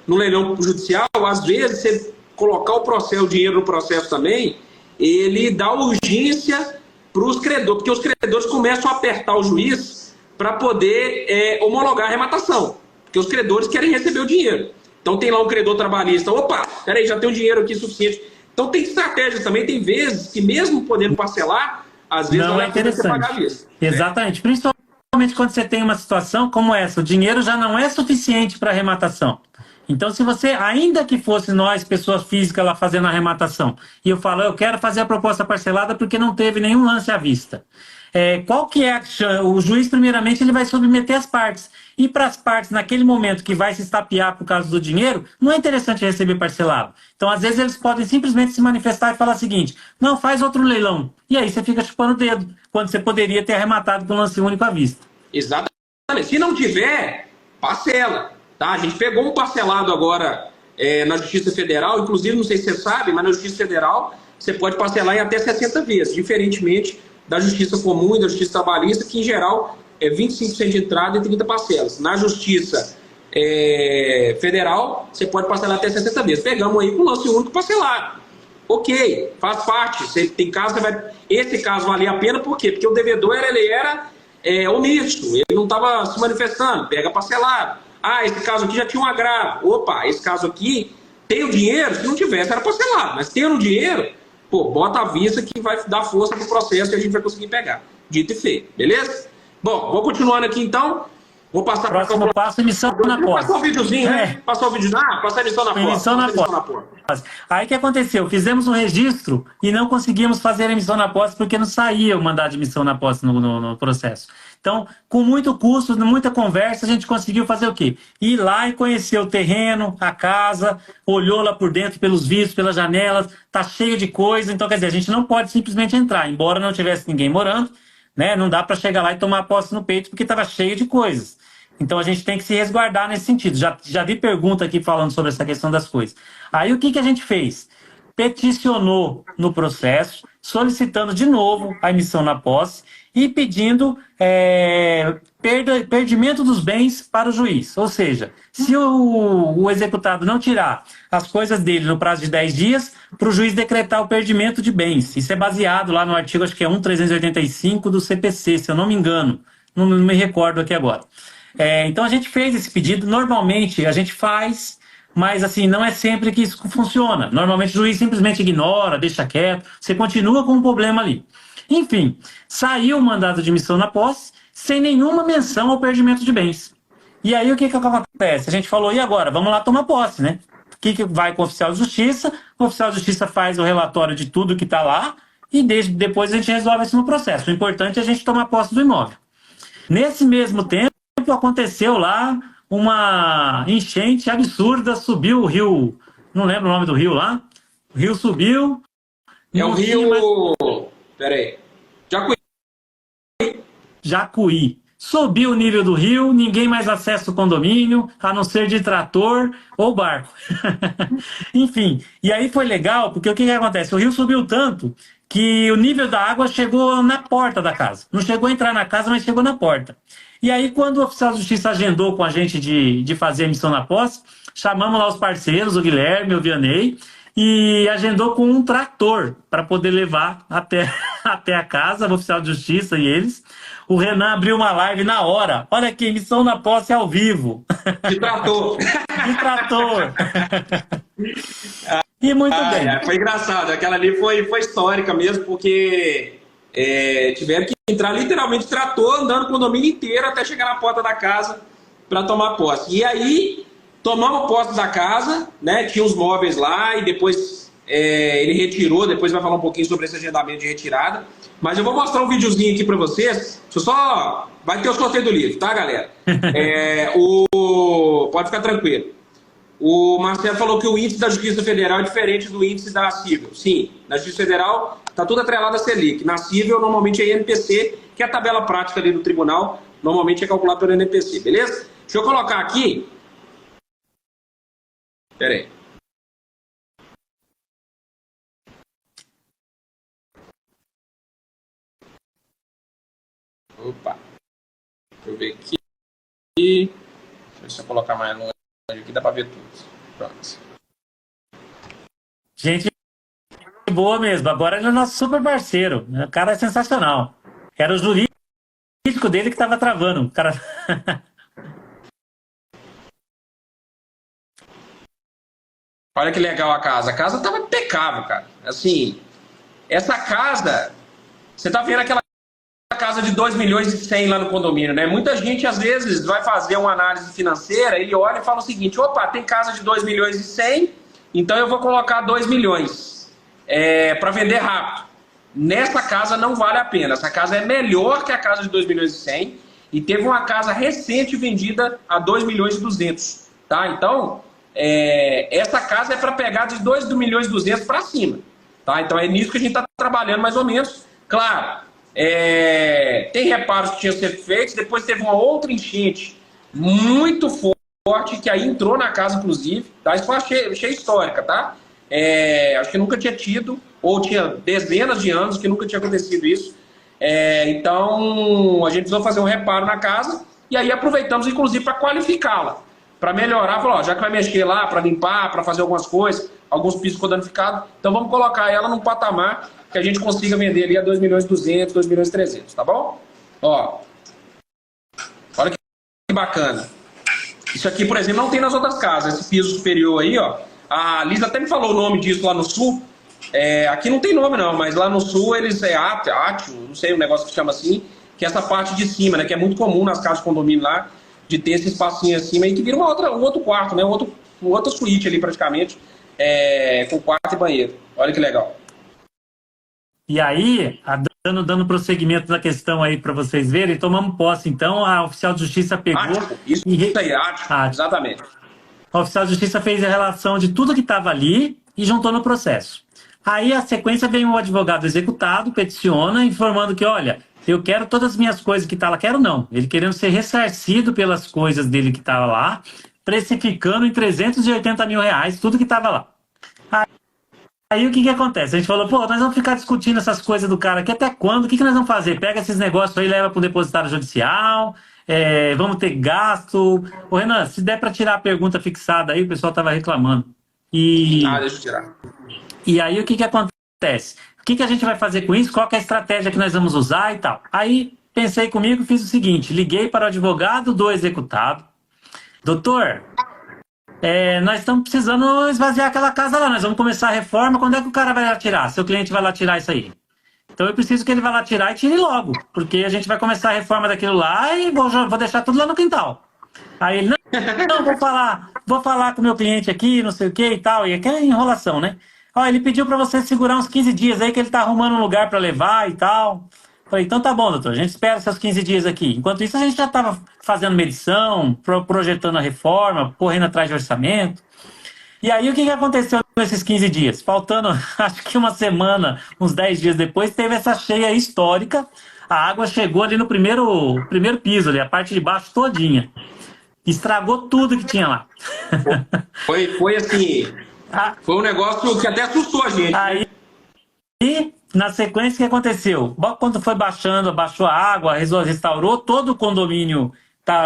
no leilão judicial, às vezes você colocar o dinheiro no processo também, ele dá urgência para os credores, porque os credores começam a apertar o juiz para poder homologar a arrematação, porque os credores querem receber o dinheiro. Então tem lá um credor trabalhista, opa, peraí, já tem o dinheiro aqui suficiente. Então tem estratégias também, tem vezes que mesmo podendo parcelar, às vezes não é interessante. Pagar isso. Exatamente, principalmente quando você tem uma situação como essa, o dinheiro já não é suficiente para arrematação. Então se você, ainda que fosse nós, pessoas físicas lá fazendo a arrematação, e eu falo, eu quero fazer a proposta parcelada porque não teve nenhum lance à vista. Qual que é o juiz, primeiramente, ele vai submeter as partes. E para as partes, naquele momento que vai se estapear por causa do dinheiro, não é interessante receber parcelado. Então, às vezes, eles podem simplesmente se manifestar e falar o seguinte, não, faz outro leilão. E aí você fica chupando o dedo, quando você poderia ter arrematado com lance único à vista. Exatamente. Se não tiver, parcela. Tá? A gente pegou um parcelado agora na Justiça Federal, inclusive, não sei se você sabe, mas na Justiça Federal você pode parcelar em até 60 vezes, diferentemente da Justiça Comum e da Justiça Trabalhista, que em geral é 25% de entrada e 30 parcelas. Na Justiça Federal, você pode parcelar até 60 vezes. Pegamos aí com o lance único parcelado. Ok, faz parte. Você tem caso, esse caso valia a pena, por quê? Porque o devedor ele era omisso, ele não estava se manifestando, pega parcelado. Esse caso aqui já tinha um agravo. Opa, esse caso aqui tem o dinheiro, se não tivesse era parcelado, mas tendo o dinheiro, bota a vista que vai dar força pro processo e a gente vai conseguir pegar. Dito e feito, beleza? Bom, vou continuando aqui então. Vou passar para Próximo passo, emissão na posse. Passar o videozinho, né? Passar o videozinho. Passar a emissão na posse. Emissão na posse. Aí o que aconteceu? Fizemos um registro e não conseguimos fazer a emissão na posse porque não saía o mandado de emissão na posse no processo. Então, com muito custo, muita conversa, a gente conseguiu fazer o quê? Ir lá e conhecer o terreno, a casa, olhou lá por dentro, pelos vidros, pelas janelas, tá cheio de coisa. Então, quer dizer, a gente não pode simplesmente entrar, embora não tivesse ninguém morando, né? Não dá para chegar lá e tomar posse no peito porque estava cheio de coisas. Então a gente tem que se resguardar nesse sentido. Já vi pergunta aqui falando sobre essa questão das coisas. Aí o que a gente fez? Peticionou no processo, solicitando de novo a emissão na posse e pedindo perdimento dos bens para o juiz. Ou seja, se o executado não tirar as coisas dele no prazo de 10 dias, para o juiz decretar o perdimento de bens. Isso é baseado lá no artigo, acho que é 1385 do CPC, se eu não me engano. Não me recordo aqui agora. Então a gente fez esse pedido, normalmente a gente faz, mas assim, não é sempre que isso funciona. Normalmente o juiz simplesmente ignora, deixa quieto, você continua com um problema ali. Enfim, saiu o mandado de emissão na posse, sem nenhuma menção ao perdimento de bens. E aí o que acontece? A gente falou, e agora? Vamos lá tomar posse, né? O que vai com o oficial de justiça? O oficial de justiça faz o relatório de tudo que está lá e depois a gente resolve isso no processo. O importante é a gente tomar posse do imóvel. Nesse mesmo tempo, aconteceu lá uma enchente absurda, subiu o rio, não lembro o nome do rio lá, o rio subiu. É o rio... Peraí. Jacuí. Subiu o nível do rio, ninguém mais acessa o condomínio, a não ser de trator ou barco. Enfim, e aí foi legal, porque o que acontece? O rio subiu tanto que o nível da água chegou na porta da casa. Não chegou a entrar na casa, mas chegou na porta. E aí, quando o oficial de justiça agendou com a gente de fazer a emissão na posse, chamamos lá os parceiros, o Guilherme, o Vianney, e agendou com um trator para poder levar até a casa, o oficial de justiça e eles. O Renan abriu uma live na hora. Olha aqui, emissão na posse ao vivo. De trator. De trator. E muito bem. Foi engraçado. Aquela ali foi histórica mesmo, porque tiveram que entrar literalmente trator, andando o condomínio inteiro até chegar na porta da casa para tomar posse. E aí, tomamos posse da casa, né? Tinha os móveis lá e depois ele retirou. Depois vai falar um pouquinho sobre esse agendamento de retirada. Mas eu vou mostrar um videozinho aqui para vocês. Vai ter o sorteio do livro, tá, galera? Pode ficar tranquilo. O Marcelo falou que o índice da Justiça Federal é diferente do índice da Cível. Sim, na Justiça Federal está tudo atrelado a Selic. Na Cível, normalmente é INPC, que é a tabela prática ali do tribunal. Normalmente é calculado pelo INPC, beleza? Deixa eu colocar aqui. Espera aí. Opa. Deixa eu ver aqui. Deixa eu ver se eu colocar mais longe aqui, dá para ver tudo. Pronto. Gente boa mesmo. Agora ele é nosso super parceiro. O cara é sensacional. Era o jurídico dele que estava travando. O cara... Olha que legal a casa. A casa tava impecável, cara. Assim, essa casa... Você tá vendo aquela casa de 2 milhões e 100 lá no condomínio, né? Muita gente, às vezes, vai fazer uma análise financeira e olha e fala o seguinte: opa, tem casa de 2 milhões e 100, então eu vou colocar 2 milhões para vender rápido. Nessa casa não vale a pena. Essa casa é melhor que a casa de 2 milhões e 100 e teve uma casa recente vendida a 2 milhões e 200, tá? Então, essa casa é para pegar de 2 milhões e 200 para cima, tá? Então é nisso que a gente está trabalhando mais ou menos. Claro, tem reparos que tinham sido feitos, depois teve uma outra enchente muito forte, que aí entrou na casa, inclusive, tá? Isso foi cheia histórica, tá? Acho que nunca tinha tido, ou tinha dezenas de anos que nunca tinha acontecido isso. Então, a gente precisou fazer um reparo na casa, e aí aproveitamos, inclusive, para qualificá-la, para melhorar. Falou, já que vai mexer lá, para limpar, para fazer algumas coisas, alguns pisos ficou danificados, então vamos colocar ela num patamar que a gente consiga vender ali a 2 milhões e 200, 2 milhões e 300, tá bom? Ó, olha que bacana. Isso aqui, por exemplo, não tem nas outras casas. Esse piso superior aí, ó. A Lisa até me falou o nome disso lá no sul. Aqui não tem nome não, mas lá no sul eles átio, não sei, um negócio que chama assim, que é essa parte de cima, né? Que é muito comum nas casas de condomínio lá. de ter esse espacinho acima aí que vira um outro quarto, né? Uma outra suíte ali praticamente, com quarto e banheiro. Olha que legal. E aí, dando prosseguimento da questão aí para vocês verem, tomamos posse. Então, a oficial de justiça pegou. Ático, isso aí, ático, exatamente. A oficial de justiça fez a relação de tudo que estava ali e juntou no processo. Aí, a sequência, vem o advogado executado, peticiona, informando que, olha, eu quero todas as minhas coisas que tá lá. Quero não. Ele querendo ser ressarcido pelas coisas dele que estava lá, precificando em R$380 mil tudo que estava lá. Aí o que acontece? A gente falou, pô, nós vamos ficar discutindo essas coisas do cara aqui até quando? O que nós vamos fazer? Pega esses negócios aí e leva para o depositário judicial, vamos ter gasto. Ô Renan, se der para tirar a pergunta fixada aí, o pessoal estava reclamando. Deixa eu tirar. E aí o que acontece? O que a gente vai fazer com isso? Qual que é a estratégia que nós vamos usar e tal? Aí pensei comigo, fiz o seguinte, liguei para o advogado do executado. Doutor, nós estamos precisando esvaziar aquela casa lá, nós vamos começar a reforma, quando é que o cara vai lá tirar? Seu cliente vai lá tirar isso aí? Então eu preciso que ele vá lá tirar e tire logo, porque a gente vai começar a reforma daquilo lá e vou deixar tudo lá no quintal. Aí ele, não, vou falar com o meu cliente aqui, não sei o que e tal, e aquela enrolação, né? Ó, ele pediu para você segurar uns 15 dias aí que ele tá arrumando um lugar para levar e tal. Falei, então tá bom, doutor, a gente espera seus 15 dias aqui. Enquanto isso, a gente já estava fazendo medição, projetando a reforma, correndo atrás de orçamento. E aí, o que aconteceu nesses 15 dias? Faltando, acho que uma semana, uns 10 dias depois, teve essa cheia histórica. A água chegou ali no primeiro piso, ali, a parte de baixo todinha. Estragou tudo que tinha lá. Foi assim, foi um negócio que até assustou a gente. Aí, na sequência, o que aconteceu? Quando foi baixando, baixou a água, restaurou, todo o condomínio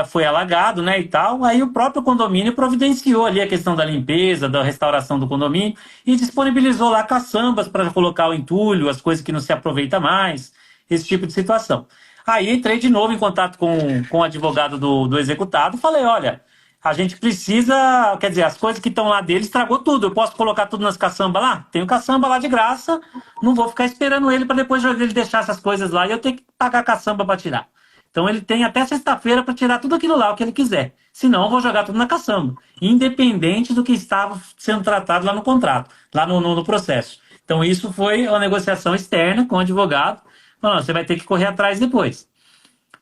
foi alagado, né, e tal. Aí o próprio condomínio providenciou ali a questão da limpeza, da restauração do condomínio e disponibilizou lá caçambas para colocar o entulho, as coisas que não se aproveita mais, esse tipo de situação. Aí entrei de novo em contato com o advogado do executado e falei, olha, a gente precisa, quer dizer, as coisas que estão lá dele estragou tudo, eu posso colocar tudo nas caçambas lá? Tenho caçamba lá de graça, não vou ficar esperando ele para depois ele deixar essas coisas lá e eu tenho que pagar caçamba para tirar. Então ele tem até sexta-feira para tirar tudo aquilo lá, o que ele quiser. Senão eu vou jogar tudo na caçamba, independente do que estava sendo tratado lá no contrato, lá no processo. Então isso foi uma negociação externa com o advogado. Não, você vai ter que correr atrás depois.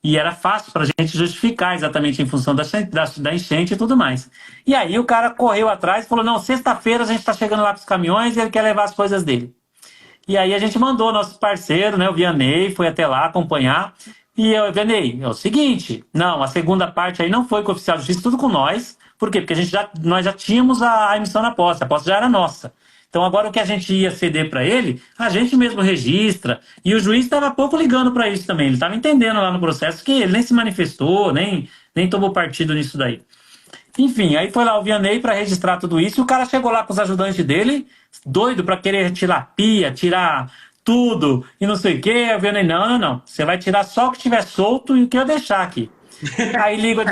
E era fácil para a gente justificar exatamente em função da enchente e tudo mais. E aí o cara correu atrás e falou, não, sexta-feira a gente está chegando lá com os caminhões e ele quer levar as coisas dele. E aí a gente mandou nosso parceiro, né, o Vianney, foi até lá acompanhar. E eu, Vianney, é o seguinte, não, a segunda parte aí não foi com o oficial de justiça, tudo com nós. Por quê? Porque nós já tínhamos a emissão na posse, a posse já era nossa. Então agora o que a gente ia ceder para ele, a gente mesmo registra. E o juiz estava pouco ligando para isso também. Ele estava entendendo lá no processo que ele nem se manifestou, nem tomou partido nisso daí. Enfim, aí foi lá o Vianney para registrar tudo isso. E o cara chegou lá com os ajudantes dele, doido para querer tirar pia, tirar tudo e não sei o quê. O Vianney, não. Você vai tirar só o que tiver solto e o que eu deixar aqui. Aí liga o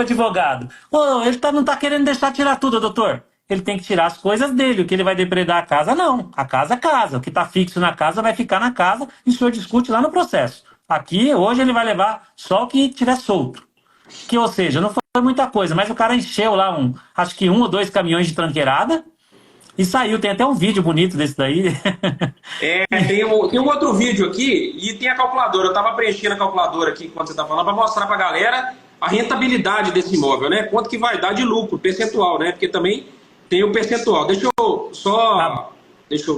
advogado. Ô, ele não tá querendo deixar tirar tudo, doutor. Ele tem que tirar as coisas dele. O que ele vai depredar a casa, não. A casa é casa. O que está fixo na casa vai ficar na casa e o senhor discute lá no processo. Aqui, hoje, ele vai levar só o que tiver solto. Que, ou seja, não foi muita coisa, mas o cara encheu lá, acho que 1 ou 2 caminhões de tranqueirada e saiu. Tem até um vídeo bonito desse daí. Tem um outro vídeo aqui e tem a calculadora. Eu estava preenchendo a calculadora aqui enquanto você está falando para mostrar para a galera a rentabilidade desse imóvel, né? Quanto que vai dar de lucro, percentual, né? Porque também tem o percentual. Deixa eu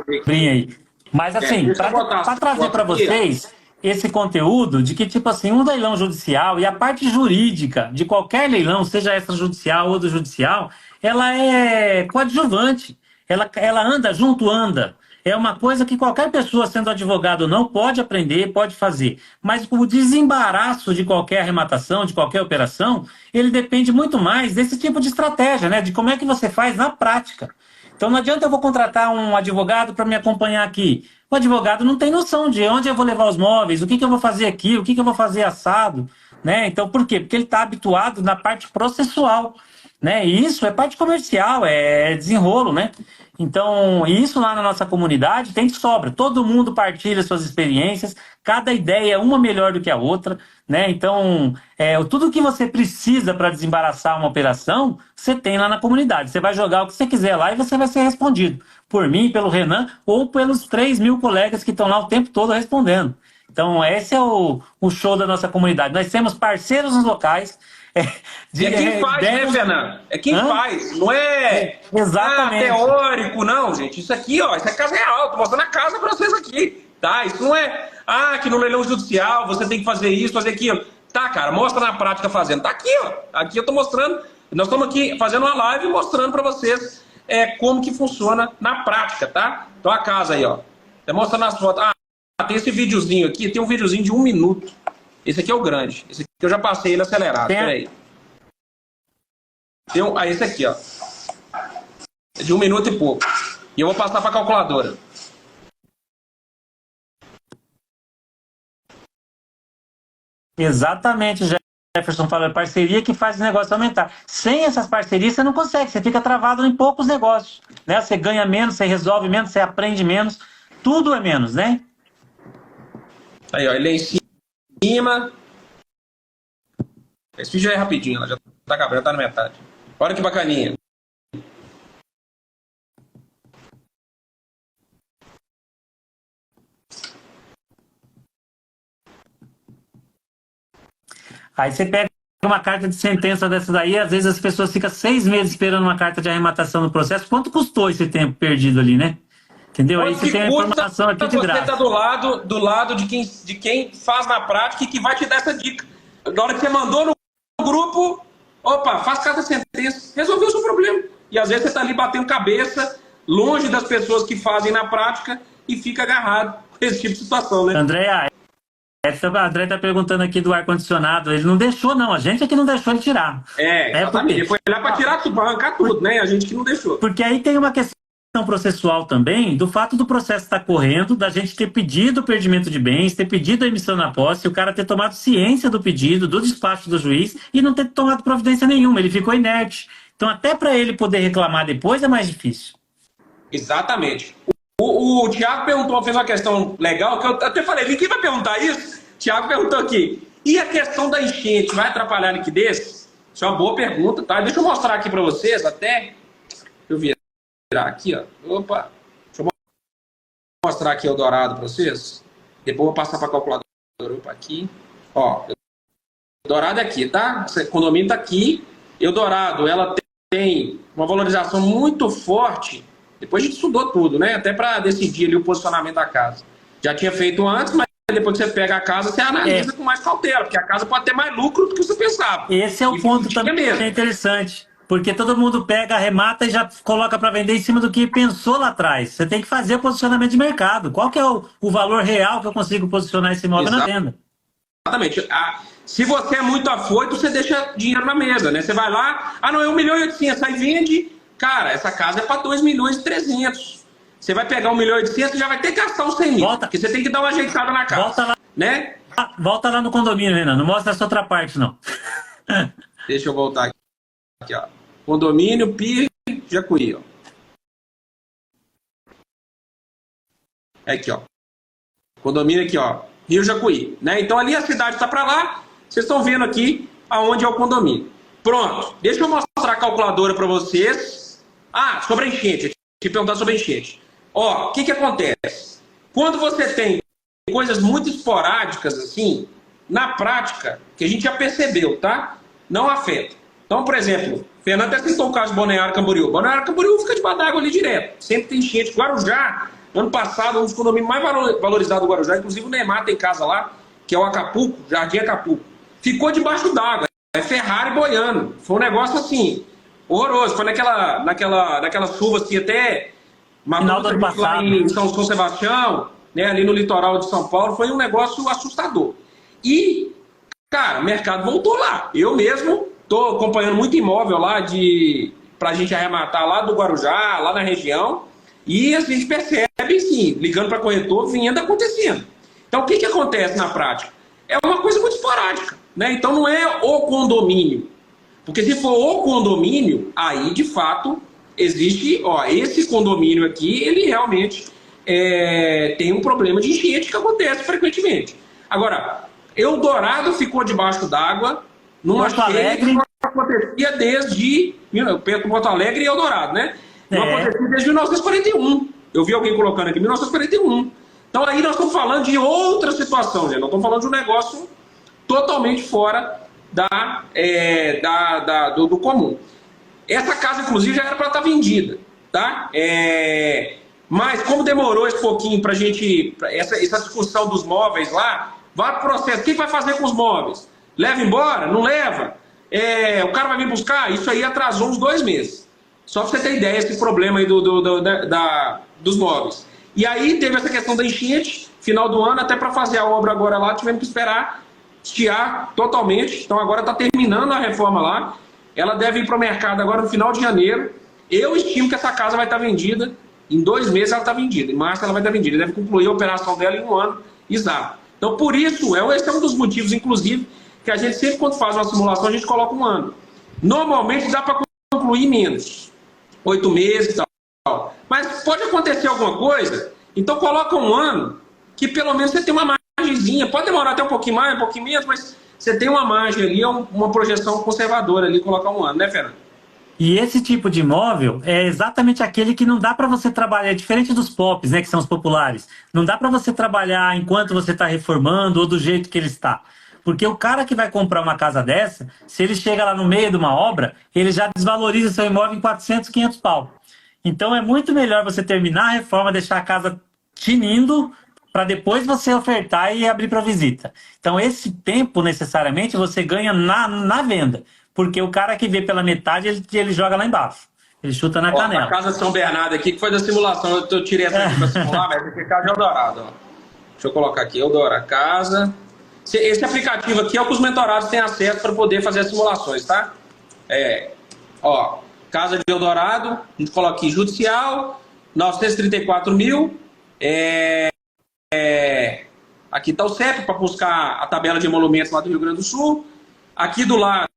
ver aqui. Aí. Mas assim, para trazer para vocês esse conteúdo de que, tipo assim, um leilão judicial e a parte jurídica de qualquer leilão, seja extrajudicial ou do judicial, ela é coadjuvante. Ela anda junto, anda. É uma coisa que qualquer pessoa, sendo advogado ou não, pode aprender, pode fazer. Mas o desembaraço de qualquer arrematação, de qualquer operação, ele depende muito mais desse tipo de estratégia, né? De como é que você faz na prática. Então não adianta eu vou contratar um advogado para me acompanhar aqui. O advogado não tem noção de onde eu vou levar os móveis, o que eu vou fazer aqui, o que eu vou fazer assado, né? Então por quê? Porque ele está habituado na parte processual. né? E isso é parte comercial, é desenrolo, né? Então, isso lá na nossa comunidade tem de sobra. Todo mundo partilha suas experiências, cada ideia é uma melhor do que a outra, né? Então, tudo que você precisa para desembaraçar uma operação, você tem lá na comunidade. Você vai jogar o que você quiser lá e você vai ser respondido por mim, pelo Renan ou pelos 3.000 colegas que estão lá o tempo todo respondendo. Então, esse é o show da nossa comunidade. Nós temos parceiros nos locais. É quem faz, né, Fernando? É quem faz, não é exatamente. Teórico, não, gente. Isso aqui, ó, isso é casa real. Tô mostrando a casa pra vocês aqui, tá? Isso não é, que no leilão judicial você tem que fazer isso, fazer aquilo. Tá, cara, mostra na prática fazendo. Tá aqui, ó. Aqui eu tô mostrando. Nós estamos aqui fazendo uma live mostrando pra vocês como que funciona na prática, tá? Então a casa aí, ó. Tá mostrando as fotos. Tem esse videozinho aqui, tem um videozinho de 1 minuto. Esse aqui é o grande. Esse aqui eu já passei ele acelerado. Peraí. Esse aqui, ó. É de 1 minuto e pouco. E eu vou passar para a calculadora. Exatamente, Jefferson falando. Parceria que faz o negócio aumentar. Sem essas parcerias você não consegue. Você fica travado em poucos negócios, né? Você ganha menos, você resolve menos, você aprende menos. Tudo é menos, né? Aí, ó. Ele é em cima. Esse vídeo já é rapidinho. Ela já tá acabando, já tá na metade. Olha que bacaninha. Aí você pega uma carta de sentença dessa daí, às vezes as pessoas ficam 6 meses esperando uma carta de arrematação no processo. Quanto custou esse tempo perdido ali, né? Entendeu? Aí você tem a informação aqui de graça. Você está do lado de quem faz na prática e que vai te dar essa dica. Na hora que você mandou no grupo, opa, faz cada sentença, resolveu o seu problema. E às vezes você está ali batendo cabeça, longe das pessoas que fazem na prática e fica agarrado com esse tipo de situação, né? Andréa, a André está perguntando aqui do ar-condicionado. Ele não deixou, não. A gente é que não deixou ele tirar. Exatamente. Ele foi lá para tirar tudo, para arrancar tudo, né? A gente que não deixou. Porque aí tem uma questão processual também, do fato do processo estar correndo, da gente ter pedido o perdimento de bens, ter pedido a emissão na posse, o cara ter tomado ciência do pedido, do despacho do juiz e não ter tomado providência nenhuma, ele ficou inerte. Então até para ele poder reclamar depois é mais difícil. Exatamente. O Thiago perguntou, fez uma questão legal, que eu até falei, quem vai perguntar isso? O Thiago perguntou aqui, e a questão da enchente vai atrapalhar a liquidez? Isso é uma boa pergunta, tá? Deixa eu mostrar aqui para vocês, até, eu vi aqui, ó. Opa. Deixa eu mostrar aqui o Dourado para vocês. Depois eu vou passar para a calculadora. Opa, aqui. Ó. Dourado é aqui, tá? O condomínio tá aqui. Eldorado, ela tem uma valorização muito forte. Depois a gente estudou tudo, né? Até para decidir ali o posicionamento da casa. Já tinha feito antes, mas depois que você pega a casa, você analisa com mais cautela, porque a casa pode ter mais lucro do que você pensava. Esse é o ponto também que é interessante. Porque todo mundo pega, arremata e já coloca para vender em cima do que pensou lá atrás. Você tem que fazer o posicionamento de mercado. Qual que é o valor real que eu consigo posicionar esse imóvel na venda? Exatamente. Se você é muito afoito, você deixa dinheiro na mesa, né? Você vai lá, não, é 1.800.000, aí vende. Cara, essa casa é para 2.300.000. Você vai pegar 1.800.000 e já vai ter que gastar uns 100.000. Porque você tem que dar uma ajeitada na casa. Volta lá, né? Volta lá no condomínio, Renan. Não mostra essa outra parte, não. Deixa eu voltar aqui, ó. Condomínio, Pia, Jacuí, ó. Aqui, ó. Condomínio aqui, ó. Rio Jacuí, né? Então ali a cidade está para lá. Vocês estão vendo aqui aonde é o condomínio. Pronto. Deixa eu mostrar a calculadora para vocês. Sobre a enchente. Eu te perguntar sobre a enchente. Ó, o que acontece? Quando você tem coisas muito esporádicas assim, na prática, que a gente já percebeu, tá? Não afeta. Então, por exemplo, Fernando até citou o caso de Balneário Camboriú. Balneário Camboriú fica debaixo d'água ali direto. Sempre tem enchente. Guarujá, ano passado, um dos condomínios mais valorizados do Guarujá, inclusive o Neymar tem casa lá, que é o Acapulco, Jardim Acapulco. Ficou debaixo d'água. É Ferrari boiando. Foi um negócio assim, horroroso. Foi naquelas chuvas que até final do ano passado lá em São Sebastião, né, ali no litoral de São Paulo, foi um negócio assustador. E, cara, o mercado voltou lá. Eu mesmo estou acompanhando muito imóvel lá pra gente arrematar lá do Guarujá, lá na região, e a gente percebe, sim, ligando para corretor, venda acontecendo. Então, o que acontece na prática? É uma coisa muito esporádica, né? Então, não é o condomínio. Porque se for o condomínio, aí de fato existe, ó, esse condomínio aqui, ele realmente tem um problema de enchente que acontece frequentemente. Agora, Eldorado ficou debaixo d'água numa Porto Alegre cheia que acontecia desde perto de Porto Alegre e Eldorado, né? Não acontecia desde 1941. Eu vi alguém colocando aqui 1941. Então aí nós estamos falando de outra situação, né? Nós estamos falando de um negócio totalmente fora do comum. Essa casa, inclusive, já era para estar vendida, tá? Mas como demorou esse pouquinho para a gente, essa discussão dos móveis lá, vai para o processo. O que vai fazer com os móveis? Leva embora? Não leva? O cara vai vir buscar? Isso aí atrasou uns 2 meses. Só para você ter ideia, esse problema aí dos móveis. E aí teve essa questão da enchente, final do ano, até para fazer a obra agora lá, tivemos que esperar estiar totalmente. Então agora está terminando a reforma lá. Ela deve ir para o mercado agora no final de janeiro. Eu estimo que essa casa vai estar vendida. Em 2 meses ela está vendida. Em março ela vai estar vendida. Deve concluir a operação dela em 1 ano exato. Então por isso, esse é um dos motivos, inclusive, que a gente sempre quando faz uma simulação, a gente coloca 1 ano. Normalmente dá para concluir menos. 8 meses e tal. Mas pode acontecer alguma coisa, então coloca 1 ano, que pelo menos você tem uma margenzinha. Pode demorar até um pouquinho mais, um pouquinho menos, mas você tem uma margem ali, uma projeção conservadora ali, colocar 1 ano, né, Fernando? E esse tipo de imóvel é exatamente aquele que não dá para você trabalhar, diferente dos POPs, né, que são os populares. Não dá para você trabalhar enquanto você está reformando ou do jeito que ele está. Porque o cara que vai comprar uma casa dessa, se ele chega lá no meio de uma obra, ele já desvaloriza seu imóvel em 400, 500 pau. Então é muito melhor você terminar a reforma, deixar a casa tinindo, para depois você ofertar e abrir para visita. Então esse tempo, necessariamente, você ganha na venda. Porque o cara que vê pela metade, ele joga lá embaixo. Ele chuta na canela. A casa São Bernardo aqui, que foi da simulação. Eu tirei essa aqui para simular, mas esse aqui é Eldorado. Ó. Deixa eu colocar aqui, Eldorado, casa. Esse aplicativo aqui é o que os mentorados têm acesso para poder fazer as simulações, tá? Casa de Eldorado, a gente coloca aqui, judicial, 934 mil. Aqui está o CEP para buscar a tabela de emolumentos lá do Rio Grande do Sul. Aqui do lado,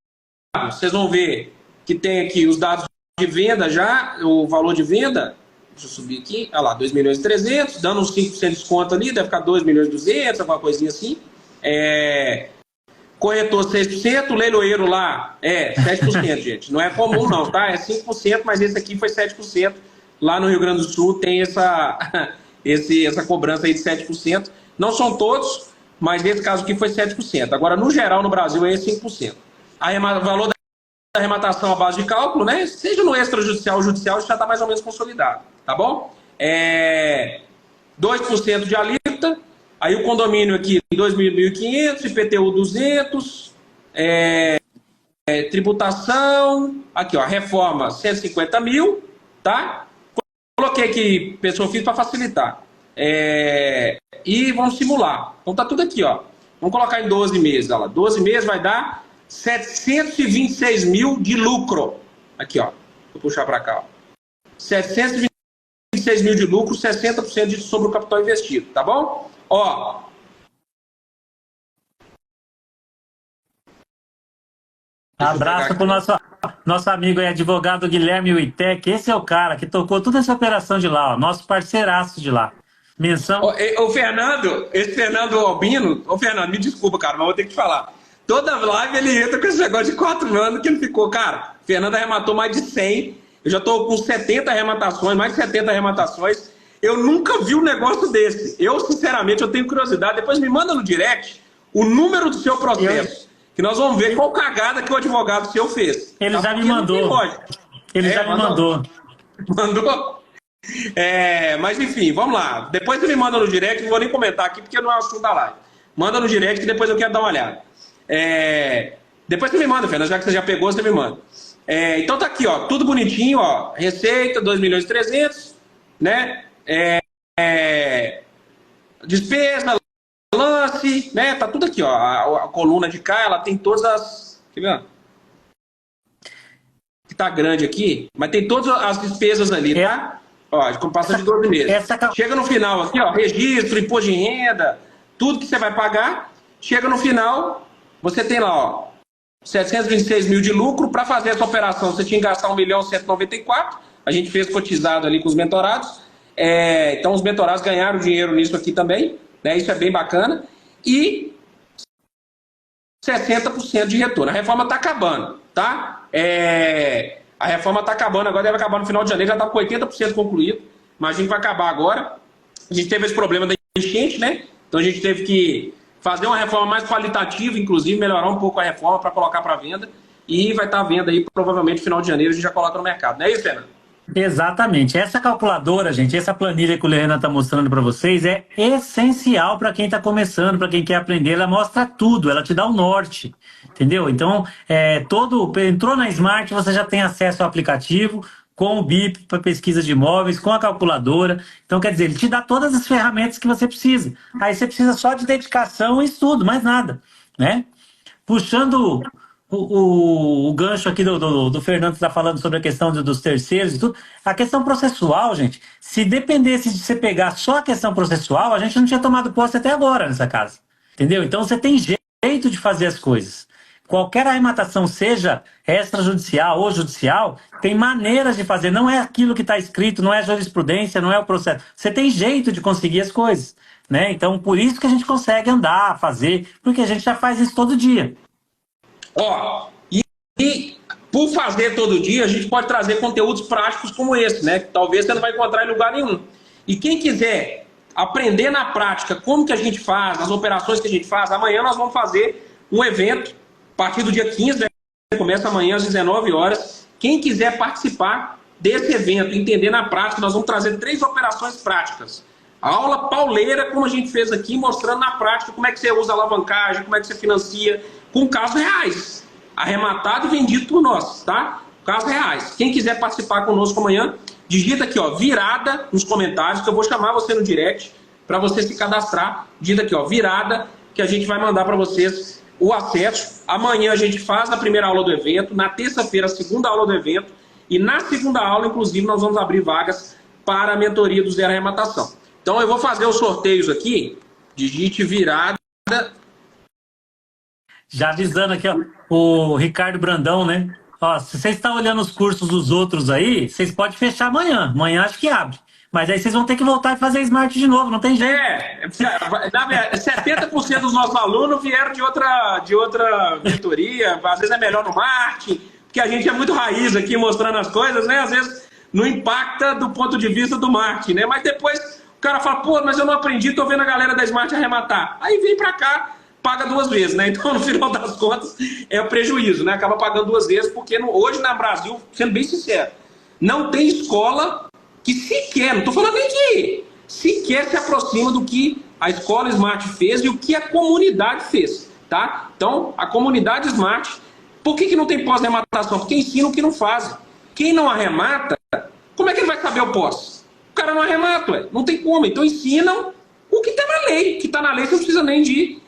vocês vão ver que tem aqui os dados de venda já, o valor de venda. Deixa eu subir aqui, olha lá, 2.300.000, dando uns 5% de desconto ali, deve ficar 2.200.000, alguma coisinha assim. Corretor 6%, leiloeiro lá 7%, gente. Não é comum não, tá? É 5%, mas esse aqui foi 7%. Lá no Rio Grande do Sul tem essa cobrança aí de 7%. Não são todos, mas nesse caso aqui foi 7%. Agora, no geral, no Brasil, é 5%. O valor da arrematação à base de cálculo, né? Seja no extrajudicial ou judicial, isso já está mais ou menos consolidado, tá bom? 2% de alíquota. Aí o condomínio aqui, 2.500, IPTU 200, tributação, aqui ó, reforma 150 mil, tá? Coloquei aqui pessoa física para facilitar. E vamos simular. Então tá tudo aqui, ó. Vamos colocar em 12 meses, olha lá. 12 meses vai dar 726 mil de lucro. Aqui, ó. Vou puxar para cá, ó. 726 mil de lucro, 60% sobre o capital investido, tá bom? Ó. Abraço pro nosso amigo e advogado Guilherme Wittek. Esse é o cara que tocou toda essa operação de lá, ó, nosso parceiraço de lá. Menção. Esse Fernando Albino, Fernando, me desculpa, cara, mas vou ter que te falar. Toda live ele entra com esse negócio de 4 anos que ele ficou, cara. Fernando arrematou mais de 100. Eu já tô com 70 arrematações, mais de 70 arrematações. Eu nunca vi um negócio desse. Eu, sinceramente, eu tenho curiosidade. Depois me manda no direct o número do seu processo. Que nós vamos ver qual cagada que o advogado seu fez. Ele já me mandou. Ele já me mandou. Mandou? Mas enfim, vamos lá. Depois você me manda no direct, não vou nem comentar aqui porque não é o assunto da live. Manda no direct que depois eu quero dar uma olhada. Depois você me manda, Fernando, já que você já pegou, você me manda. Então tá aqui, ó, tudo bonitinho, ó. Receita, 2.300.000, né? Despesa, lance, né? Tá tudo aqui, ó. A coluna de cá, ela tem todas as... Quer ver? Que tá grande aqui, mas tem todas as despesas ali, tá? Ó, passa de 12 meses. Chega no final aqui, ó, registro, imposto de renda, tudo que você vai pagar. Chega no final, você tem lá, ó, 726 mil de lucro. Para fazer essa operação, você tinha que gastar 1.194.000. A gente fez cotizado ali com os mentorados. Então, os mentorados ganharam dinheiro nisso aqui também, né? Isso é bem bacana. E 60% de retorno. A reforma está acabando, tá? A reforma está acabando agora, deve acabar no final de janeiro, já está com 80% concluído. Imagina que vai acabar agora. A gente teve esse problema da enchente, né? Então a gente teve que fazer uma reforma mais qualitativa, inclusive melhorar um pouco a reforma para colocar para venda. E vai estar à venda aí, provavelmente, no final de janeiro, a gente já coloca no mercado. Não é isso, Fernando? Exatamente. Essa calculadora, gente, essa planilha que o Lorena está mostrando para vocês é essencial para quem está começando, para quem quer aprender. Ela mostra tudo, ela te dá o norte, entendeu? Então, entrou na Smart, você já tem acesso ao aplicativo, com o BIP para pesquisa de imóveis, com a calculadora. Então, quer dizer, ele te dá todas as ferramentas que você precisa. Aí você precisa só de dedicação e estudo, mais nada, né? Puxando o gancho aqui do Fernando que está falando sobre a questão dos terceiros e tudo, a questão processual, gente, se dependesse de você pegar só a questão processual, a gente não tinha tomado posse até agora nessa casa, entendeu? Então você tem jeito de fazer as coisas. Qualquer arrematação, seja extrajudicial ou judicial, tem maneiras de fazer, não é aquilo que está escrito, não é a jurisprudência, não é o processo. Você tem jeito de conseguir as coisas, né? Então, por isso que a gente consegue andar, fazer, porque a gente já faz isso todo dia. E por fazer todo dia, a gente pode trazer conteúdos práticos como esse, né? Que talvez você não vai encontrar em lugar nenhum. E quem quiser aprender na prática como que a gente faz, as operações que a gente faz, amanhã nós vamos fazer um evento, a partir do dia 15, né? Começa amanhã às 19 horas. Quem quiser participar desse evento, entender na prática, nós vamos trazer 3 operações práticas. A aula pauleira, como a gente fez aqui, mostrando na prática como é que você usa alavancagem, como é que você financia, com casos reais, arrematado e vendido por nós, tá? Casos reais. Quem quiser participar conosco amanhã, digita aqui, ó, virada nos comentários, que eu vou chamar você no direct para você se cadastrar. Digita aqui, ó, virada, que a gente vai mandar para vocês o acesso. Amanhã a gente faz a primeira aula do evento, na terça-feira a segunda aula do evento, e na segunda aula, inclusive, nós vamos abrir vagas para a mentoria do Zero Arrematação. Então eu vou fazer os sorteios aqui, digite virada. Já avisando aqui, ó, o Ricardo Brandão, né? Ó, se você está olhando os cursos dos outros aí, vocês podem fechar amanhã. Amanhã acho que abre. Mas aí vocês vão ter que voltar e fazer Smart de novo, não tem jeito. 70% dos nossos alunos vieram de outra mentoria, às vezes é melhor no marketing, porque a gente é muito raiz aqui mostrando as coisas, né? Às vezes não impacta do ponto de vista do marketing, né? Mas depois o cara fala, pô, mas eu não aprendi, tô vendo a galera da Smart arrematar. Aí vem pra cá, paga 2 vezes, né? Então, no final das contas, é o prejuízo, né? Acaba pagando 2 vezes, porque hoje no Brasil, sendo bem sincero, não tem escola que sequer, não estou falando nem que sequer se aproxima do que a escola Smart fez e o que a comunidade fez, tá? Então, a comunidade Smart, por que não tem pós-arrematação? Porque ensina o que não fazem. Quem não arremata, como é que ele vai saber o pós? O cara não arremata, ué. Não tem como. Então, ensinam o que está na lei. O que está na lei, você não precisa nem de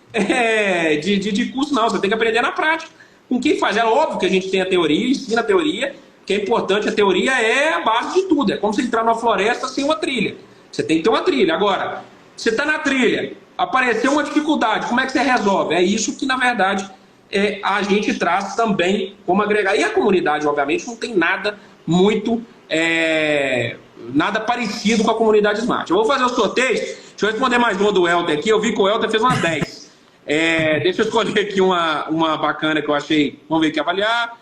curso, não. Você tem que aprender na prática. Com quem faz? É óbvio que a gente tem a teoria, ensina a teoria, que é importante, a teoria é a base de tudo. É como você entrar numa floresta sem uma trilha. Você tem que ter uma trilha. Agora, você está na trilha, apareceu uma dificuldade, como é que você resolve? É isso que, na verdade, a gente traz também como agregar. E a comunidade, obviamente, não tem nada muito, nada parecido com a comunidade Smart. Eu vou fazer os sorteios. Deixa eu responder mais uma do Helder aqui. Eu vi que o Helder fez umas 10. Deixa eu escolher aqui uma bacana que eu achei. Vamos ver aqui, avaliar.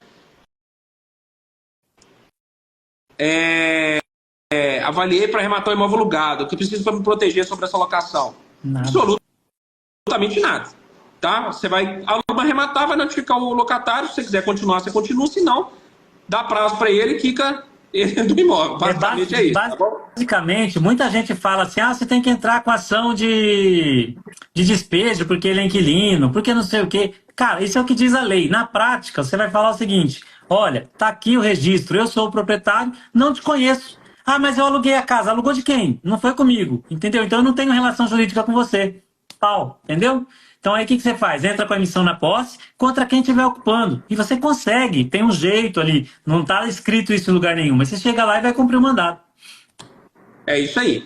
Avaliei para arrematar o imóvel alugado. O que preciso para me proteger sobre essa locação? Nada. Absolutamente nada. Tá? Você vai arrematar, vai notificar o locatário. Se você quiser continuar, você continua. Se não, dá prazo para ele e quica ele do imóvel. Basicamente é isso. Basicamente, muita gente fala assim, você tem que entrar com ação de despejo porque ele é inquilino, porque não sei o quê. Cara, isso é o que diz a lei. Na prática, você vai falar o seguinte, olha, tá aqui o registro, eu sou o proprietário, não te conheço. Ah, mas eu aluguei a casa. Alugou de quem? Não foi comigo, entendeu? Então eu não tenho relação jurídica com você. Pau, entendeu? Então aí o que você faz? Entra com a emissão na posse contra quem estiver ocupando. E você consegue, tem um jeito ali. Não está escrito isso em lugar nenhum, mas você chega lá e vai cumprir o mandato. É isso aí.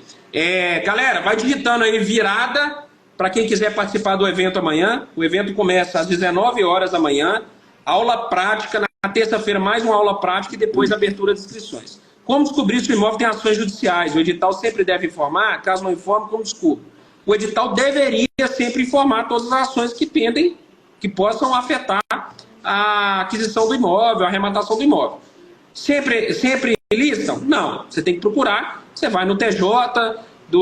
Galera, vai digitando aí virada para quem quiser participar do evento amanhã. O evento começa às 19 horas amanhã. aula prática, na terça-feira mais uma aula prática e depois abertura de inscrições. Como descobrir se o imóvel tem ações judiciais? O edital sempre deve informar, caso não informe, como descubro? O edital deveria sempre informar todas as ações que pendem, que possam afetar a aquisição do imóvel, a arrematação do imóvel. Sempre listam? Não. Você tem que procurar. Você vai no TJ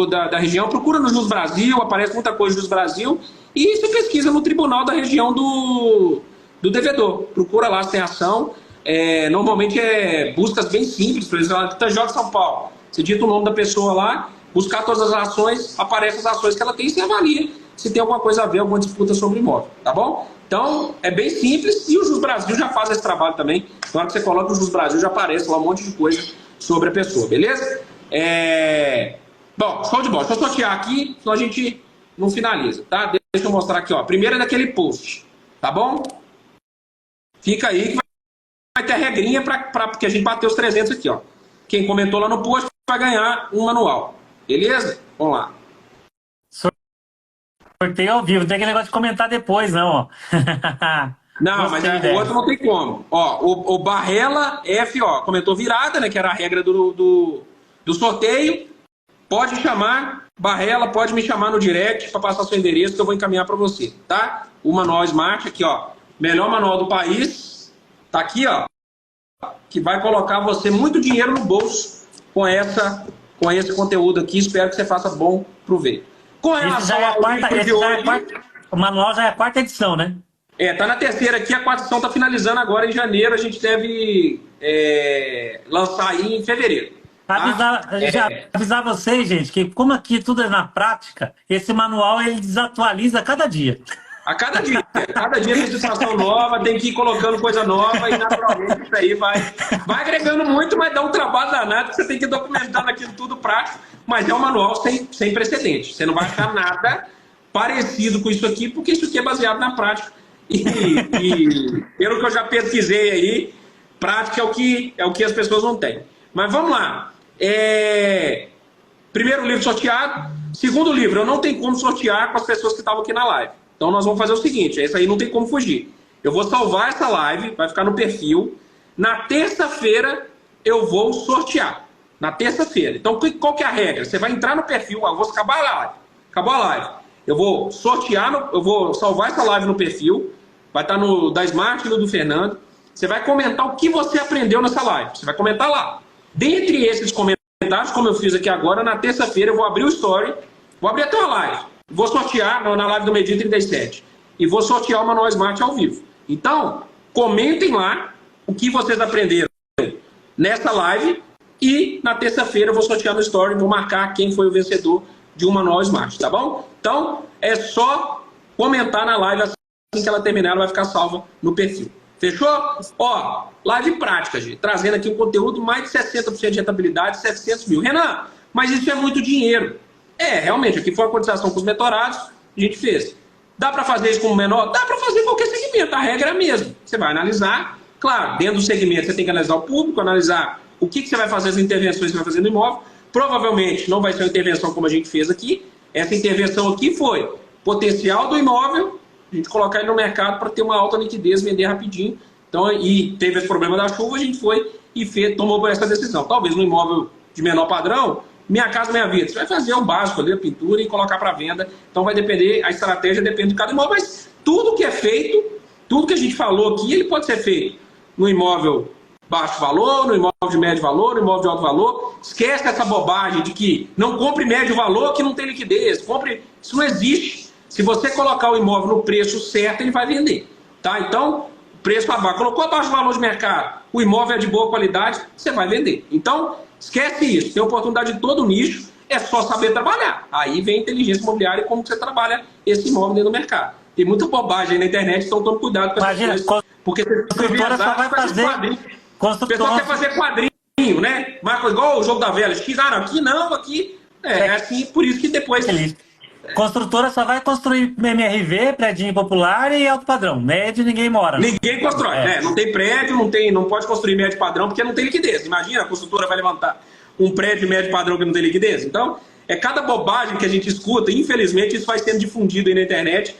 da região, procura no Jus Brasil, aparece muita coisa no Jus Brasil, e você pesquisa no tribunal da região do devedor. Procura lá sem ação. Normalmente buscas bem simples, por exemplo, TJ de São Paulo. Você digita o nome da pessoa lá, buscar todas as ações, aparecem as ações que ela tem e você avalia se tem alguma coisa a ver, alguma disputa sobre o imóvel, tá bom? Então, é bem simples e o Jus Brasil já faz esse trabalho também. Na hora que você coloca o Jus Brasil, já aparece lá um monte de coisa sobre a pessoa, beleza? Bom, show de bola. Deixa eu sortear aqui, senão a gente não finaliza, tá? Deixa eu mostrar aqui, ó. Primeiro é daquele post, tá bom? Fica aí que vai ter a regrinha porque a gente bateu os 300 aqui, ó. Quem comentou lá no post vai ganhar um manual, beleza? Vamos lá. Sorteio ao vivo, não tem aquele negócio de comentar depois, não, ó. Não, mas o outro não tem como. Ó, o Barrela F, ó, comentou virada, né? Que era a regra do sorteio. Pode chamar, Barrela, pode me chamar no direct para passar seu endereço que eu vou encaminhar para você, tá? O manual Smart aqui, ó. Melhor manual do país. Tá aqui, ó. Que vai colocar você muito dinheiro no bolso com esse conteúdo aqui. Espero que você faça bom proveito. Com relação o manual já é a 4ª edição, né? Tá na terceira aqui, a 4ª edição tá finalizando agora em janeiro, a gente deve lançar aí em fevereiro. Tá? Avisar vocês, gente, que como aqui tudo é na prática, esse manual ele desatualiza a cada dia. A cada dia tem legislação nova, tem que ir colocando coisa nova e naturalmente isso aí vai agregando muito, mas dá um trabalho danado que você tem que ir documentando aquilo tudo prático, mas é um manual sem precedente. Você não vai achar nada parecido com isso aqui, porque isso aqui é baseado na prática. E pelo que eu já pesquisei aí, prática é o que as pessoas não têm. Mas vamos lá. Primeiro livro sorteado. Segundo livro, eu não tenho como sortear com as pessoas que estavam aqui na live. Então nós vamos fazer o seguinte, esse aí não tem como fugir. Eu vou salvar essa live, vai ficar no perfil. Na terça-feira eu vou sortear. Na terça-feira. Então qual que é a regra? Você vai entrar no perfil, eu vou acabar a live. Acabou a live. Eu vou sortear, eu vou salvar essa live no perfil. Vai estar no da Smart e no do Fernando. Você vai comentar o que você aprendeu nessa live. Você vai comentar lá. Dentre esses comentários, como eu fiz aqui agora, na terça-feira eu vou abrir o story, vou abrir até uma live. Vou sortear na live do Medir 37. E vou sortear o Manual Smart ao vivo. Então, comentem lá o que vocês aprenderam nessa live. E na terça-feira eu vou sortear no story e vou marcar quem foi o vencedor de um Manual Smart, tá bom? Então, é só comentar na live assim que ela terminar, ela vai ficar salva no perfil. Fechou? Ó, live prática, gente. Trazendo aqui um conteúdo, mais de 60% de rentabilidade, 700 mil. Renan, mas isso é muito dinheiro. Realmente, aqui foi uma cotização com os metorados, a gente fez. Dá para fazer isso com o menor? Dá para fazer em qualquer segmento, a regra é a mesma. Você vai analisar, claro, dentro do segmento você tem que analisar o público, analisar o que você vai fazer, as intervenções que você vai fazer no imóvel. Provavelmente não vai ser uma intervenção como a gente fez aqui. Essa intervenção aqui foi potencial do imóvel, a gente colocar ele no mercado para ter uma alta liquidez, vender rapidinho. Então, e teve esse problema da chuva, a gente foi e tomou essa decisão. Talvez no imóvel de menor padrão, Minha Casa Minha Vida, você vai fazer o básico ali, a pintura e colocar para venda. Então vai depender, a estratégia depende de cada imóvel, mas tudo que é feito, tudo que a gente falou aqui, ele pode ser feito no imóvel baixo valor, no imóvel de médio valor, no imóvel de alto valor. Esquece essa bobagem de que não compre médio valor que não tem liquidez. Compre, isso não existe. Se você colocar o imóvel no preço certo, ele vai vender. Tá? Então, preço abaixo. Colocou abaixo do valor de mercado, o imóvel é de boa qualidade, você vai vender. Então, esquece isso. Tem oportunidade de todo nicho, é só saber trabalhar. Aí vem a inteligência imobiliária e como você trabalha esse imóvel dentro do mercado. Tem muita bobagem aí na internet, então tome cuidado com essas coisas. Porque construtora só vai fazer o pessoal quer fazer quadrinho, né? Marca igual o jogo da velha. X, aqui não, aqui. É assim, por isso que depois. Construtora só vai construir MRV, prédio popular e alto padrão. Médio ninguém mora. Ninguém constrói. Não tem prédio, não pode construir médio padrão porque não tem liquidez. Imagina, a construtora vai levantar um prédio médio padrão que não tem liquidez. Então, é cada bobagem que a gente escuta. Infelizmente, isso vai sendo difundido aí na internet.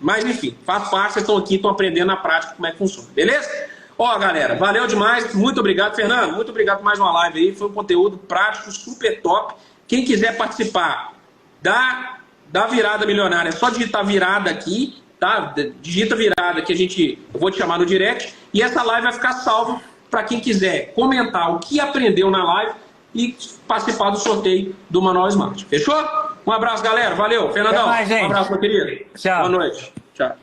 Mas, enfim, faz parte, vocês estão aqui, estão aprendendo na prática como é que funciona, beleza? Ó, galera, valeu demais, muito obrigado, Fernando, muito obrigado por mais uma live aí, foi um conteúdo prático, super top. Quem quiser participar da virada milionária, é só digitar virada aqui, tá? Digita virada que eu vou te chamar no direct, e essa live vai ficar salva para quem quiser comentar o que aprendeu na live e participar do sorteio do Manual Smart. Fechou? Um abraço, galera. Valeu. Fernandão, mais, gente. Um abraço, meu querido. Tchau. Boa noite. Tchau.